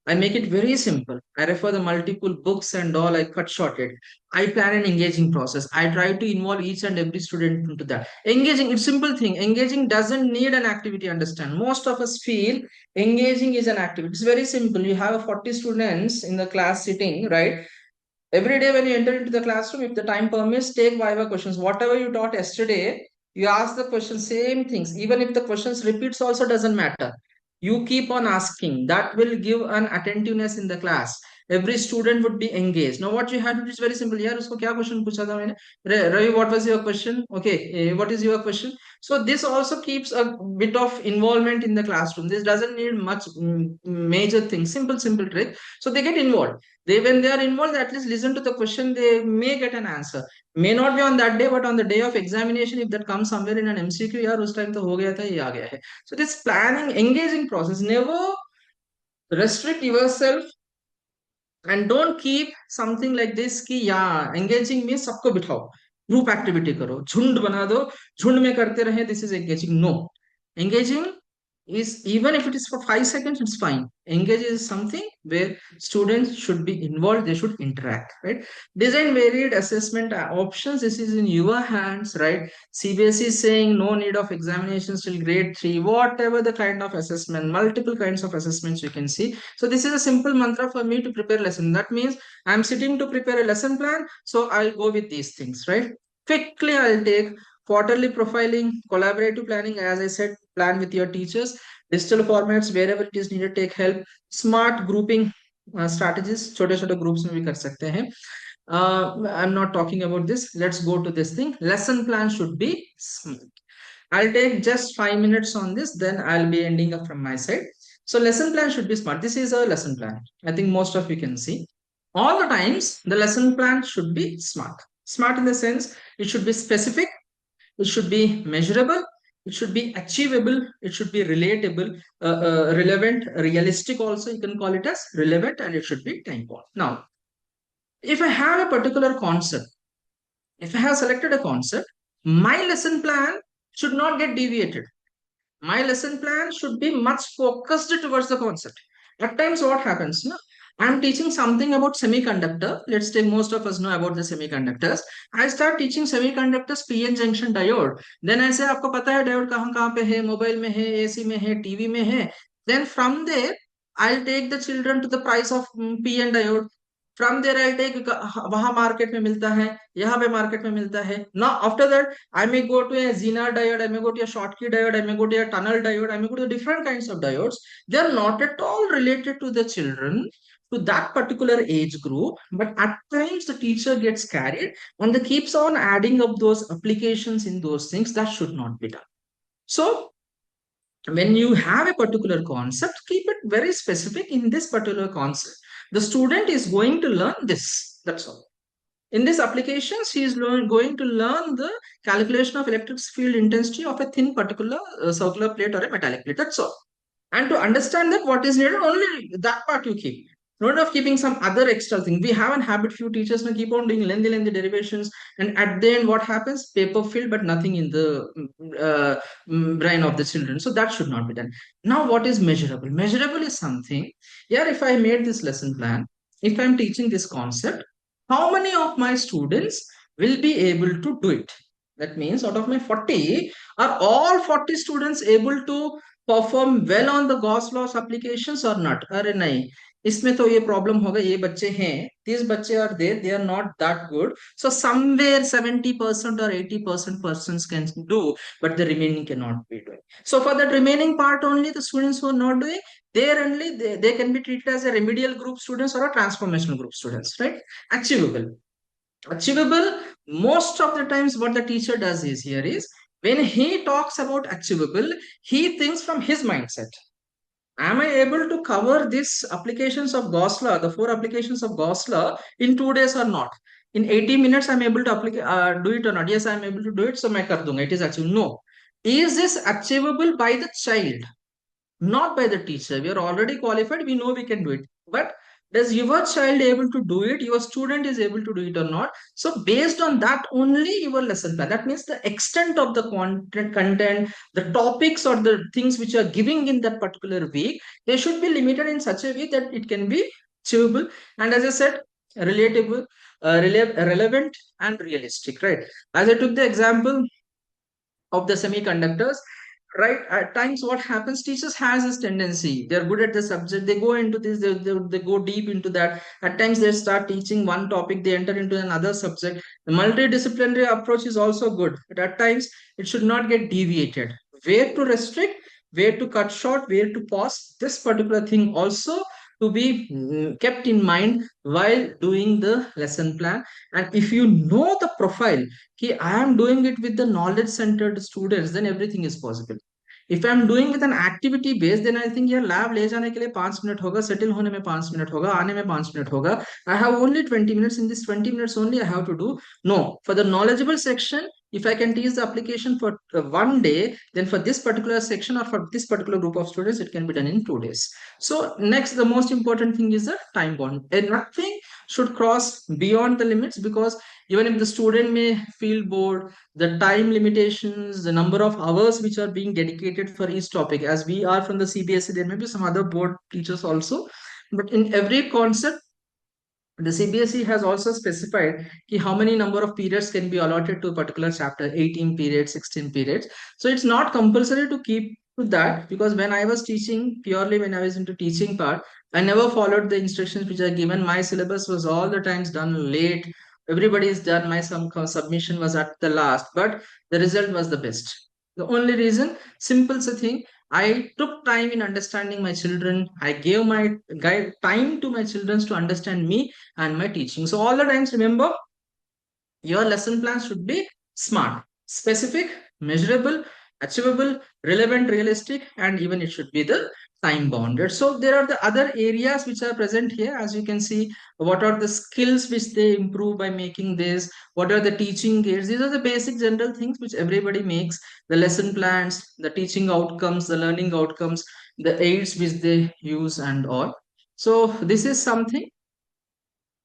I make it very simple. I refer the multiple books and all. I cut short it. I plan an engaging process. I try to involve each and every student into that. Engaging, it's simple thing. Engaging doesn't need an activity. Understand? Most of us feel engaging is an activity. It's very simple. You have 40 students in the class sitting, right? Every day when you enter into the classroom, if the time permits, take viva questions. Whatever you taught yesterday, you ask the question, same things. Even if the questions repeats also doesn't matter. You keep on asking. That will give an attentiveness in the class. Every student would be engaged. Now what you have to do is very simple. यार उसको क्या question पूछा था मैंने? Ravi, what was your question? Okay, what is your question? So this also keeps a bit of involvement in the classroom. This doesn't need much major things. Simple trick. So they get involved. When they are involved, at least listen to the question, they may get an answer. May not be on that day, but on the day of examination, if that comes somewhere in an MCQ, यार उस time तो हो गया था, ये आ गया है. So this planning, engaging process, never restrict yourself and don't keep something like this कि yeah, engaging means सबको बिठाओ, group activity करो, झुंड बना दो, झुंड में करते रहे, this is engaging. No, engaging is, even if it is for 5 seconds, it's fine. Engage is something where students should be involved, they should interact, right? Design varied assessment options. This is in your hands, right? CBSE is saying no need of examinations till grade 3, whatever the kind of assessment, multiple kinds of assessments you can see. So this is a simple mantra for me to prepare lesson. That means I'm sitting to prepare a lesson plan, so I'll go with these things, right? Quickly I'll take quarterly profiling, collaborative planning, as I said, plan with your teachers, digital formats wherever it is needed, take help, smart grouping strategies, छोटे छोटे groups में भी कर सकते हैं. I'm not talking about this. Let's go to this thing. Lesson plan should be smooth. I'll take just 5 minutes on this, then I'll be ending up from my side. So lesson plan should be smart. This is a lesson plan. I think most of you can see. All the times, the lesson plan should be smart. Smart in the sense, it should be specific, it should be measurable, it should be achievable, it should be relatable, relevant, realistic also, you can call it as relevant, and it should be time bound. Now, if I have a particular concept, if I have selected a concept, my lesson plan should not get deviated. My lesson plan should be much focused towards the concept. At times, what happens? No? I'm teaching something about semiconductor. Let's take, most of us know about the semiconductors. I start teaching semiconductors, PN junction diode. Then I say, आपको पता है diode कहाँ पे है, mobile में है, AC में है, TV में है. Then from there, I'll take the children to the price of PN diode. From there, I'll take वहाँ market में मिलता है, यहाँ पे market में मिलता है. Now after that, I may go to a Zener diode, I may go to a Schottky diode, I may go to a tunnel diode, I may go to different kinds of diodes. They are not at all related to the children, to that particular age group, but at times the teacher gets carried and they keeps on adding up those applications in those things. That should not be done. So when you have a particular concept, keep it very specific. In this particular concept, the student is going to learn this. That's all. In this application, she is going to learn the calculation of electric field intensity of a thin particular circular plate or a metallic plate. That's all. And to understand that, what is needed, only that part you keep. Not of keeping some other extra thing. We have a habit, few teachers may keep on doing lengthy derivations, and at the end, what happens? Paper filled, but nothing in the brain of the children. So that should not be done. Now, what is measurable? Measurable is something. Yeah, if I made this lesson plan, if I'm teaching this concept, how many of my students will be able to do it? That means out of my 40, are all 40 students able to perform well on the Gauss laws applications or not? अरे नहीं, इसमें तो ये problem होगा, ये बच्चे हैं, these बच्चे are there, they are not that good, so somewhere 70% or 80% persons can do, but the remaining cannot be doing. So for that remaining part only, the students who are not doing, there only they can be treated as a remedial group students or a transformational group students, right? Achievable, most of the times what the teacher does is, here is, when he talks about achievable, he thinks from his mindset. Am I able to cover these applications of Gauss law, the 4 applications of Gauss law, in 2 days or not? In 80 minutes, I'm able to do it or not? Yes, I'm able to do it, so मैं कर दूंगा. It is achievable. No. Is this achievable by the child? Not by the teacher. We are already qualified, we know we can do it. But does your child able to do it, your student is able to do it or not? So based on that only your lesson plan. That means the extent of the content, the topics or the things which are giving in that particular week, they should be limited in such a way that it can be achievable, and as I said, relatable, relevant and realistic, right? As I took the example of the semiconductors, right? At times what happens, teachers has this tendency, they're good at the subject, they go into this, they go deep into that. At times they start teaching one topic, they enter into another subject. The multidisciplinary approach is also good, but at times it should not get deviated. Where to restrict, where to cut short, where to pause, this particular thing also to be kept in mind while doing the lesson plan. And if you know the profile, I am doing it with the knowledge centered students, then everything is possible. If I'm doing with an activity based, then I think यार lab ले जाने के लिए 5 minute होगा, settle होने में 5 minute होगा, आने में 5 मिनट होगा. I have only 20 minutes. In this 20 minutes only I have to do. No, for the knowledgeable section, if I can teach the application for 1 day, then for this particular section or for this particular group of students, it can be done in 2 days. So next, the most important thing is the time bound. And nothing should cross beyond the limits, because Even if the student may feel bored, the time limitations, the number of hours which are being dedicated for each topic, as we are from the CBSE, there may be some other board teachers also, but in every concept the CBSE has also specified how many number of periods can be allotted to a particular chapter, 18 periods, 16 periods. So it's not compulsory to keep to that, because when I was teaching, purely when I was into teaching part, I never followed the instructions which are given. My syllabus was all the times done late. Everybody is done. My submission was at the last, but the result was the best. The only reason, simple thing, I took time in understanding my children. I gave my guide time to my children to understand me and my teaching. So all the times remember, your lesson plan should be smart, specific, measurable, achievable, relevant, realistic, and even it should be the time bounded. So there are the other areas which are present here. As you can see, what are the skills which they improve by making this? What are the teaching aids? These are the basic general things which everybody makes. The lesson plans, the teaching outcomes, the learning outcomes, the aids which they use and all. So this is something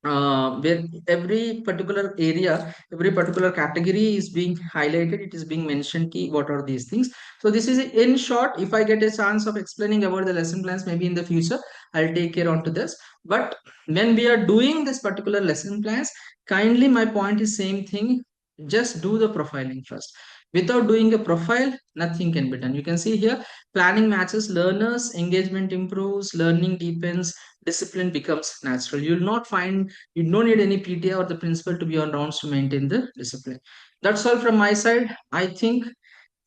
where every particular area, every particular category is being highlighted. It is being mentioned key what are these things. So this is in short. If I get a chance of explaining about the lesson plans, maybe in the future I'll take care onto this. But when we are doing this particular lesson plans, kindly, my point is same thing, just do the profiling first. Without doing a profile, nothing can be done. You can see here, planning matches learners, engagement improves, learning deepens, discipline becomes natural. You will not find, you don't need any PTA or the principal to be on rounds to maintain the discipline. That's all from my side. I think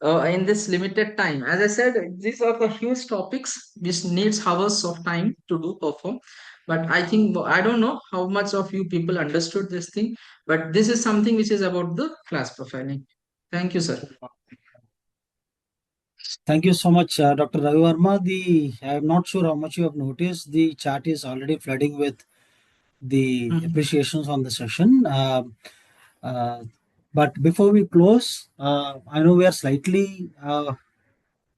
in this limited time, as I said, these are the huge topics which needs hours of time to do perform. But I think, I don't know how much of you people understood this thing, but this is something which is about the class profiling. Thank you, sir. Thank you so much, Dr. Ravi Varma. I'm not sure how much you have noticed. The chat is already flooding with the Mhm. appreciations on the session. Uh, but before we close, I know we are slightly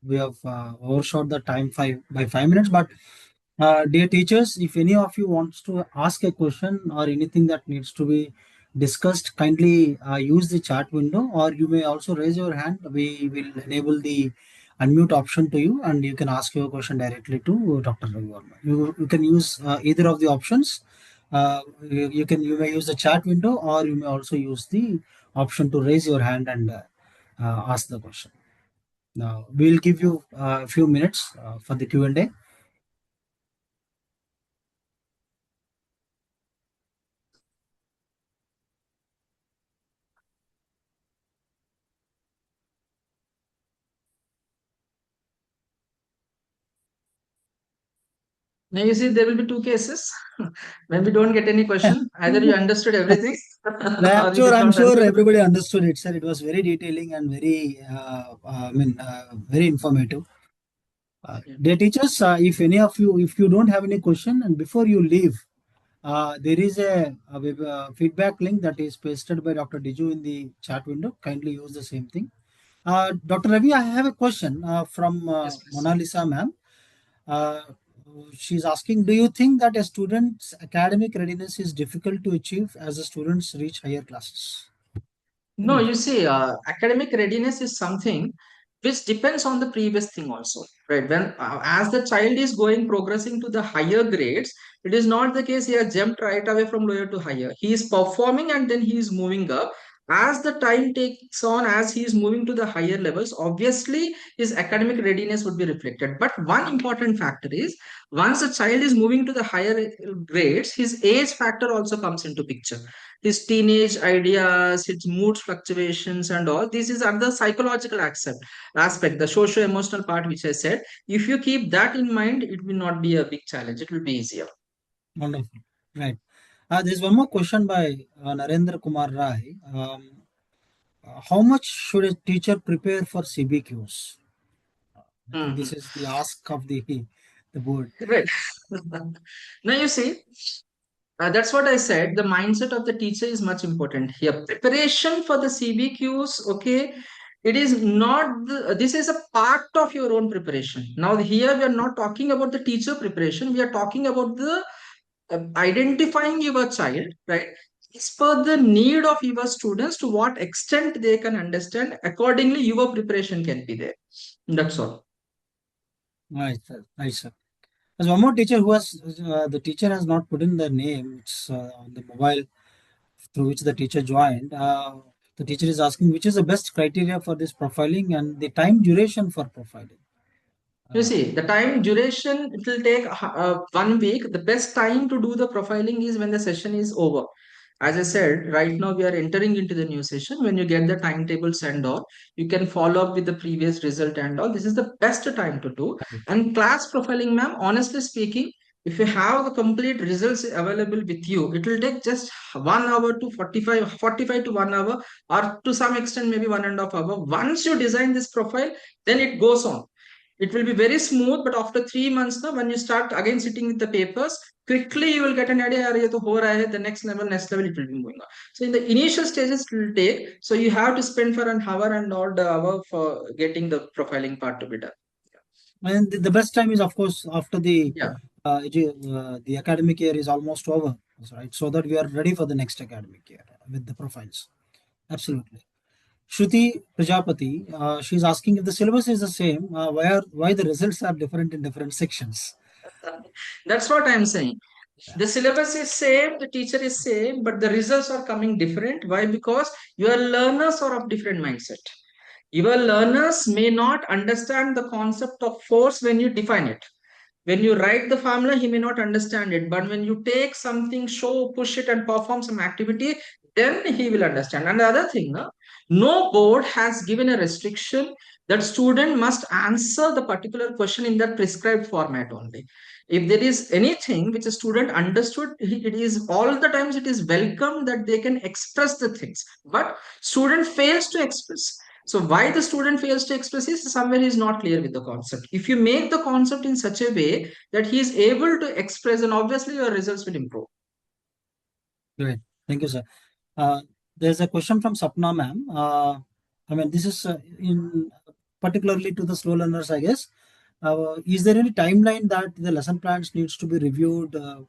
we have overshot the time by 5 minutes. But dear teachers, if any of you wants to ask a question or anything that needs to be discussed, kindly use the chat window, or you may also raise your hand. We will enable the unmute option to you, and you can ask your question directly to Dr. Ravi Varma. You can use either of the options. You may use the chat window, or you may also use the option to raise your hand and ask the question. Now, we'll give you a few minutes for the Q&A. Now you see, there will be two cases. When we don't get any question, either you understood everything or it is I'm not sure understood. everybody understood it, sir. It was very detailing and very informative. Yeah. Dear teachers, if you don't have any question, and before you leave, there is a feedback link that is pasted by Dr. Diju in the chat window. Kindly use the same thing. Dr. Ravi, I have a question from Yes, please. Mona Lisa ma'am. Uh, she's asking, do you think that a student's academic readiness is difficult to achieve as the students reach higher classes? No, you see, academic readiness is something which depends on the previous thing also, right? When as the child is going progressing to the higher grades, it is not the case he has jumped right away from lower to higher. He is performing and then he is moving up. As the time takes on, as he is moving to the higher levels, obviously his academic readiness would be reflected. But one important factor is, once a child is moving to the higher grades, his age factor also comes into picture, his teenage ideas, his mood fluctuations, and all. This is another psychological aspect, the socio-emotional part, which I said. If you keep that in mind, it will not be a big challenge. It will be easier. Wonderful. Right. There's one more question by Narendra Kumar Rai. How much should a teacher prepare for CBQs? I think this Mhm. is the ask of the board. Right. Now you see, that's what I said. The mindset of the teacher is much important here. Preparation for the CBQs, okay, it is not this is a part of your own preparation. Now here we are not talking about the teacher preparation. We are talking about the identifying your child, right? as per the need of your students, to what extent they can understand, accordingly your preparation can be there. That's all. Right, sir. Right, sir. There's one more teacher who has, the teacher has not put in their name. It's on the mobile through which the teacher joined. The teacher is asking which is the best criteria for this profiling and the time duration for profiling. You see, the time duration, it will take 1 week. The best time to do the profiling is when the session is over. As I said, right now we are entering into the new session. When you get the timetables and all, you can follow up with the previous result and all. This is the best time to do. And class profiling, ma'am, honestly speaking, if you have the complete results available with you, it will take just 1 hour to 45 to 1 hour, or to some extent maybe 1.5 hour. Once you design this profile, then it goes on. It will be very smooth, but after 3 months now, when you start again sitting with the papers, quickly you will get an idea. "Arey, ye to ho raha hai," the next level it will be going on. So in the initial stages it will take, so you have to spend for an hour and odd hour for getting the profiling part to be done. And the best time is, of course, after Yeah. the academic year is almost over, right? So that we are ready for the next academic year with the profiles. Absolutely. Shruti Prajapati, she's asking if the syllabus is the same, why the results are different in different sections. That's what I'm saying. Yeah. The syllabus is same, the teacher is same, but the results are coming different. Why? Because your learners are of different mindset. Your learners may not understand the concept of force when you define it. When you write the formula, he may not understand it. But when you take something, show, push it, and perform some activity, then he will understand. And the other thing, no board has given a restriction that student must answer the particular question in that prescribed format only. If there is anything which a student understood, it is all the times it is welcome that they can express the things. But student fails to express. So why the student fails to express is somewhere he is not clear with the concept. If you make the concept in such a way that he is able to express, then obviously your results will improve. Great. Thank you, sir. There's a question from Sapna ma'am. I mean, this is in particularly to the slow learners, I guess. Is there any timeline that the lesson plans needs to be reviewed? Uh,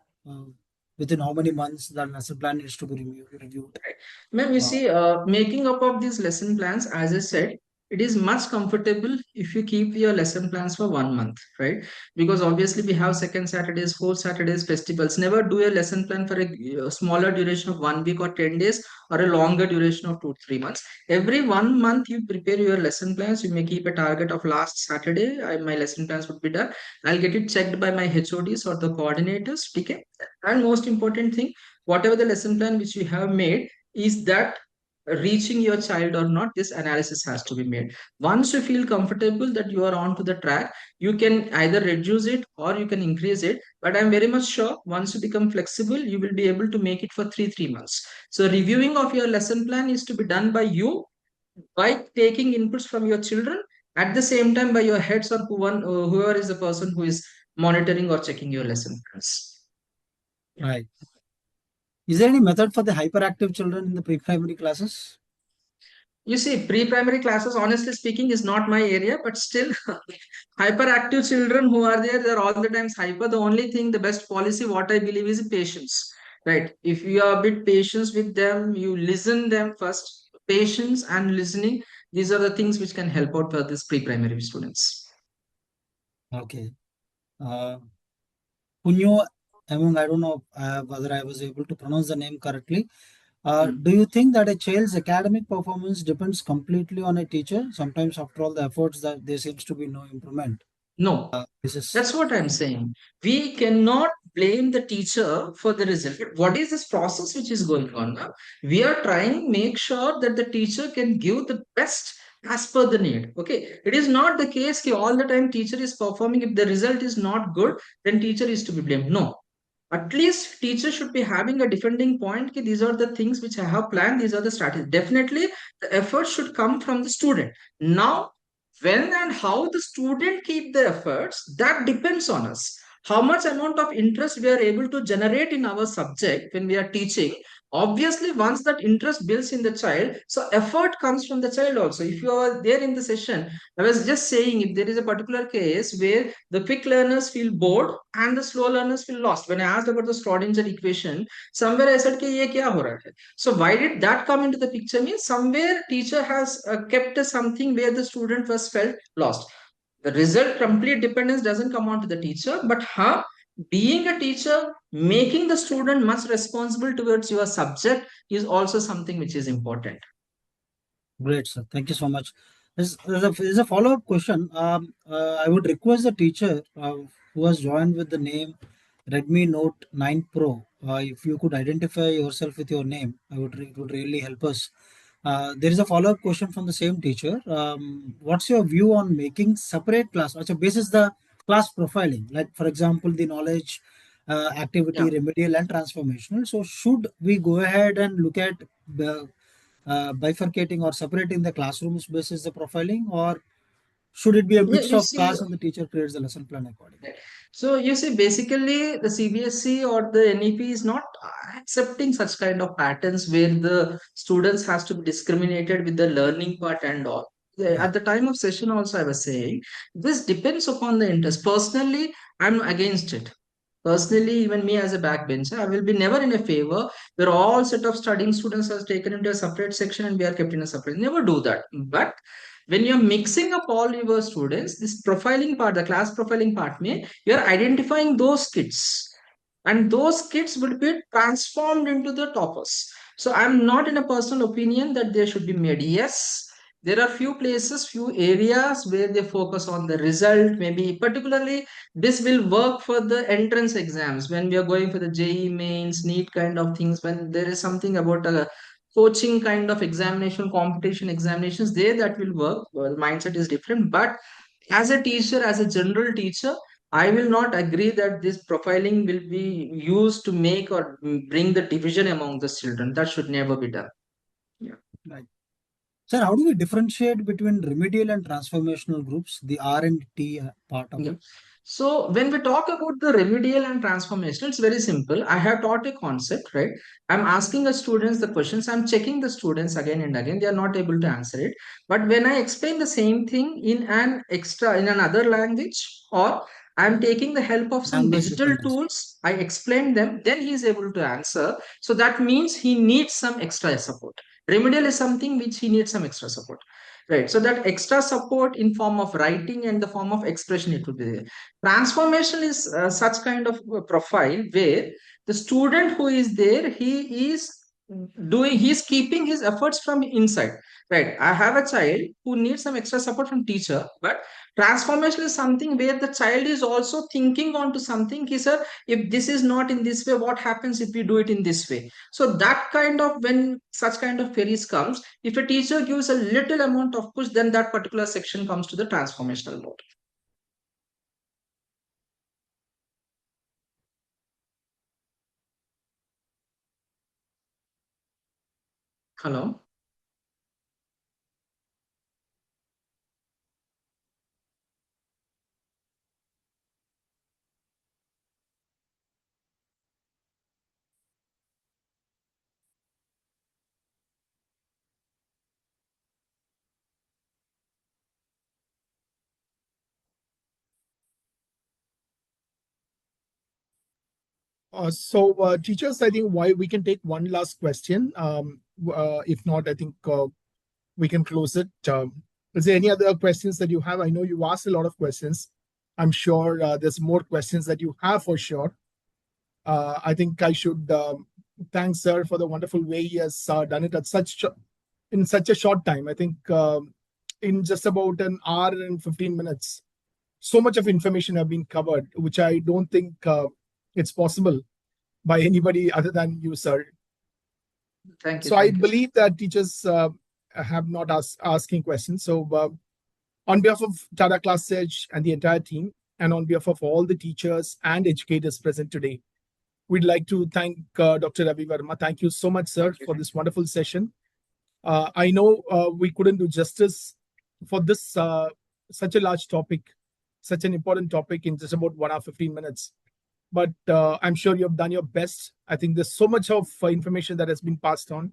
Within how many months the lesson plan needs to be reviewed? Right. Ma'am, you Uh, see, making up of these lesson plans, as I said, it is much comfortable if you keep your lesson plans for 1 month, right? Because obviously we have second Saturdays, fourth Saturdays, festivals. Never do a lesson plan for a smaller duration of 1 week or 10 days, or a longer duration of 2 3 months. Every 1 month you prepare your lesson plans. You may keep a target of last Saturday. My lesson plans would be done. I'll get it checked by my HODs or the coordinators. Okay. And most important thing, whatever the lesson plan which you have made, is that reaching your child or not, this analysis has to be made. Once you feel comfortable that you are on to the track, you can either reduce it or you can increase it. But I'm very much sure once you become flexible, you will be able to make it for 3 months. So reviewing of your lesson plan is to be done by you, by taking inputs from your children, at the same time by your heads, or whoever is the person who is monitoring or checking your lesson plans. right. Is there any method for the hyperactive children in the pre-primary classes? You see, pre-primary classes, honestly speaking, is not my area, but still, hyperactive children who are there, they're all the times hyper. The only thing, the best policy, what I believe, is patience. Right? If you are a bit patient with them, you listen them first. Patience and listening, these are the things which can help out for these pre-primary students. Okay. Punyo Among, I don't know whether I was able to pronounce the name correctly. Hmm. Do you think that a child's academic performance depends completely on a teacher? Sometimes, after all the efforts, that there seems to be no improvement. No, This is that's what I'm saying. We cannot blame the teacher for the result. What is this process which is going on now? We are trying make sure that the teacher can give the best as per the need. Okay. It is not the case that all the time teacher is performing. If the result is not good, then teacher is to be blamed. No. At least teacher should be having a defending point. Ki these are the things which I have planned. These are the strategies. Definitely the effort should come from the student. Now, when and how the student keep the efforts, that depends on us. How much amount of interest we are able to generate in our subject when we are teaching, Obviously, once that interest builds in the child, so effort comes from the child also. If you are there in the session, I was just saying, if there is a particular case where the quick learners feel bored and the slow learners feel lost. When I asked about the Schrodinger equation, somewhere I said, "Ki ye kya ho raha hai?" So why did that come into the picture? Means somewhere teacher has kept something where the student was felt lost. The result complete dependence doesn't come on to the teacher, but being a teacher, making the student much responsible towards your subject is also something which is important. Great, sir. Thank you so much. There's a follow-up question. I would request the teacher who has joined with the name Redmi Note 9 Pro. If you could identify yourself with your name, it would really help us. There is a follow-up question from the same teacher. What's your view on making separate class? So basis the class profiling, like for example, the knowledge, activity, Yeah. remedial, and transformational. So should we go ahead and look at the bifurcating or separating the classrooms basis the profiling, or should it be a Yeah, mix you of see, class and the teacher creates the lesson plan accordingly? so you see, basically the CBSE or the NEP is not accepting such kind of patterns where the students has to be discriminated with the learning part and all. Yeah. At the time of session also I was saying, this depends upon the interest. Personally, I'm against it. Personally, even me as a backbencher, I will be never in a favor where all set of studying students are taken into a separate section and we are kept in a separate. Never do that. But when you're mixing up all your students, this profiling part, the class profiling part, you're identifying those kids, and those kids will be transformed into the toppers. So I'm not in a personal opinion that they should be made. Yes, there are few places, few areas where they focus on the result. Maybe particularly this will work for the entrance exams when we are going for the JE mains, NEET kind of things. When there is something about a coaching kind of examination, competition examinations, there that will work. Well, mindset is different, but as a teacher, as a general teacher, I will not agree that this profiling will be used to make or bring the division among the children. That should never be done. Yeah. Right. Sir, how do we differentiate between remedial and transformational groups, the R and T part of Yeah. it? So when we talk about the remedial and transformational, it's very simple. I have taught a concept, right? I'm asking the students the questions. I'm checking the students again and again. They are not able to answer it. But when I explain the same thing in another language, or I'm taking the help of some Language digital differences. tools, I explain them, then he is able to answer. So that means he needs some extra support. Remedial is something which he needs some extra support. Right. So that extra support in form of writing and the form of expression, it would be there. Transformation is such kind of profile where the student who is there, he's keeping his efforts from inside. Right. I have a child who needs some extra support from teacher, but transformation is something where the child is also thinking onto something. He said, if this is not in this way, what happens if we do it in this way? So that kind of, when such kind of queries comes, if a teacher gives a little amount of push, then that particular section comes to the transformational mode. Hello. Teachers, I think why we can take one last question. If not, I think we can close it. Is there any other questions that you have? I know you asked a lot of questions. I'm sure there's more questions that you have for sure. I think I should thank sir for the wonderful way he has done it at in such a short time. I think in just about an hour and 15 minutes, so much of information have been covered, which I don't think it's possible by anybody other than you, sir. Thank you. So I Thank you. believe that teachers have not asking questions. So on behalf of Tata Class Edge and the entire team, and on behalf of all the teachers and educators present today, we'd like to thank Dr. Ravi Varma. Thank you so much, sir, for this wonderful session. I know we couldn't do justice for this such a large topic, such an important topic in just about 1 hour 15 minutes. but I'm sure you have done your best. I think there's so much of information that has been passed on.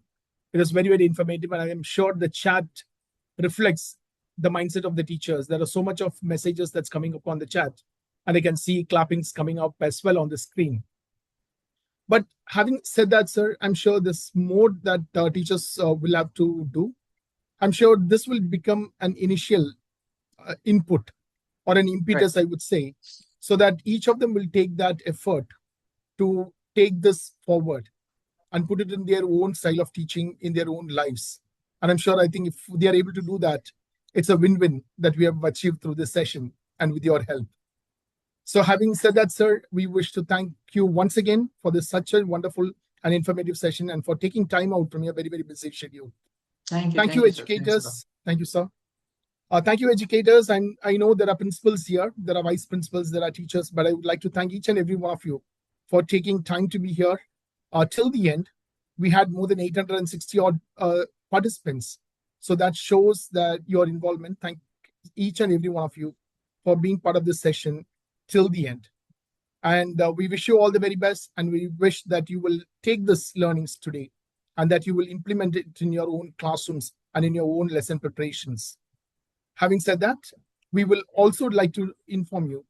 It is very, very informative, and I am sure the chat reflects the mindset of the teachers. There are so much of messages that's coming up on the chat, and I can see clappings coming up as well on the screen. But having said that, sir, I'm sure there's more that teachers will have to do. I'm sure this will become an initial input or an impetus, I would say, so that each of them will take that effort to take this forward and put it in their own style of teaching in their own lives. And I'm sure, I think if they are able to do that, it's a win-win that we have achieved through this session and with your help. So having said that, sir, we wish to thank you once again for this such a wonderful and informative session and for taking time out from your very, very busy schedule. Thank you. Thank you, educators. Thank you, sir. Thank you, educators. And I know there are principals here, there are vice principals, there are teachers, but I would like to thank each and every one of you for taking time to be here till the end. We had more than 860 odd participants. So that shows that your involvement. Thank each and every one of you for being part of this session till the end. And we wish you all the very best. And we wish that you will take this learnings today and that you will implement it in your own classrooms and in your own lesson preparations. Having said that, we will also like to inform you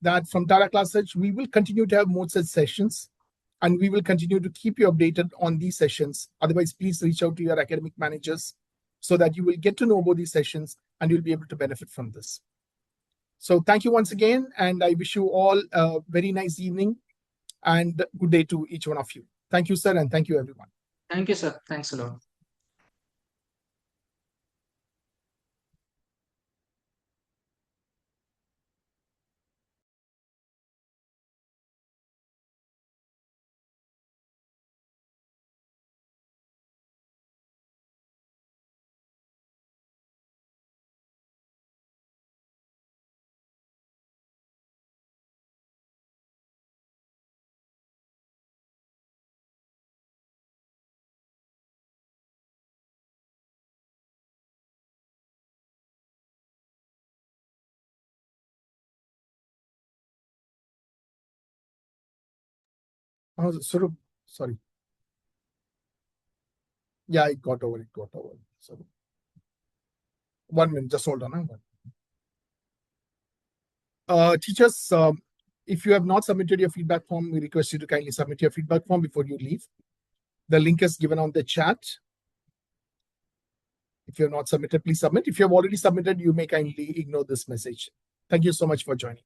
that from Tata Class we will continue to have more such sessions, and we will continue to keep you updated on these sessions. Otherwise, please reach out to your academic managers so that you will get to know about these sessions and you'll be able to benefit from this. So thank you once again, and I wish you all a very nice evening and good day to each one of you. Thank you, sir, and thank you, everyone. Thank you, sir. Thanks a lot. Sorry. Yeah, it got over. Sorry. 1 minute, just hold on. Teachers, if you have not submitted your feedback form, we request you to kindly submit your feedback form before you leave. The link is given on the chat. If you have not submitted, please submit. If you have already submitted, you may kindly ignore this message. Thank you so much for joining.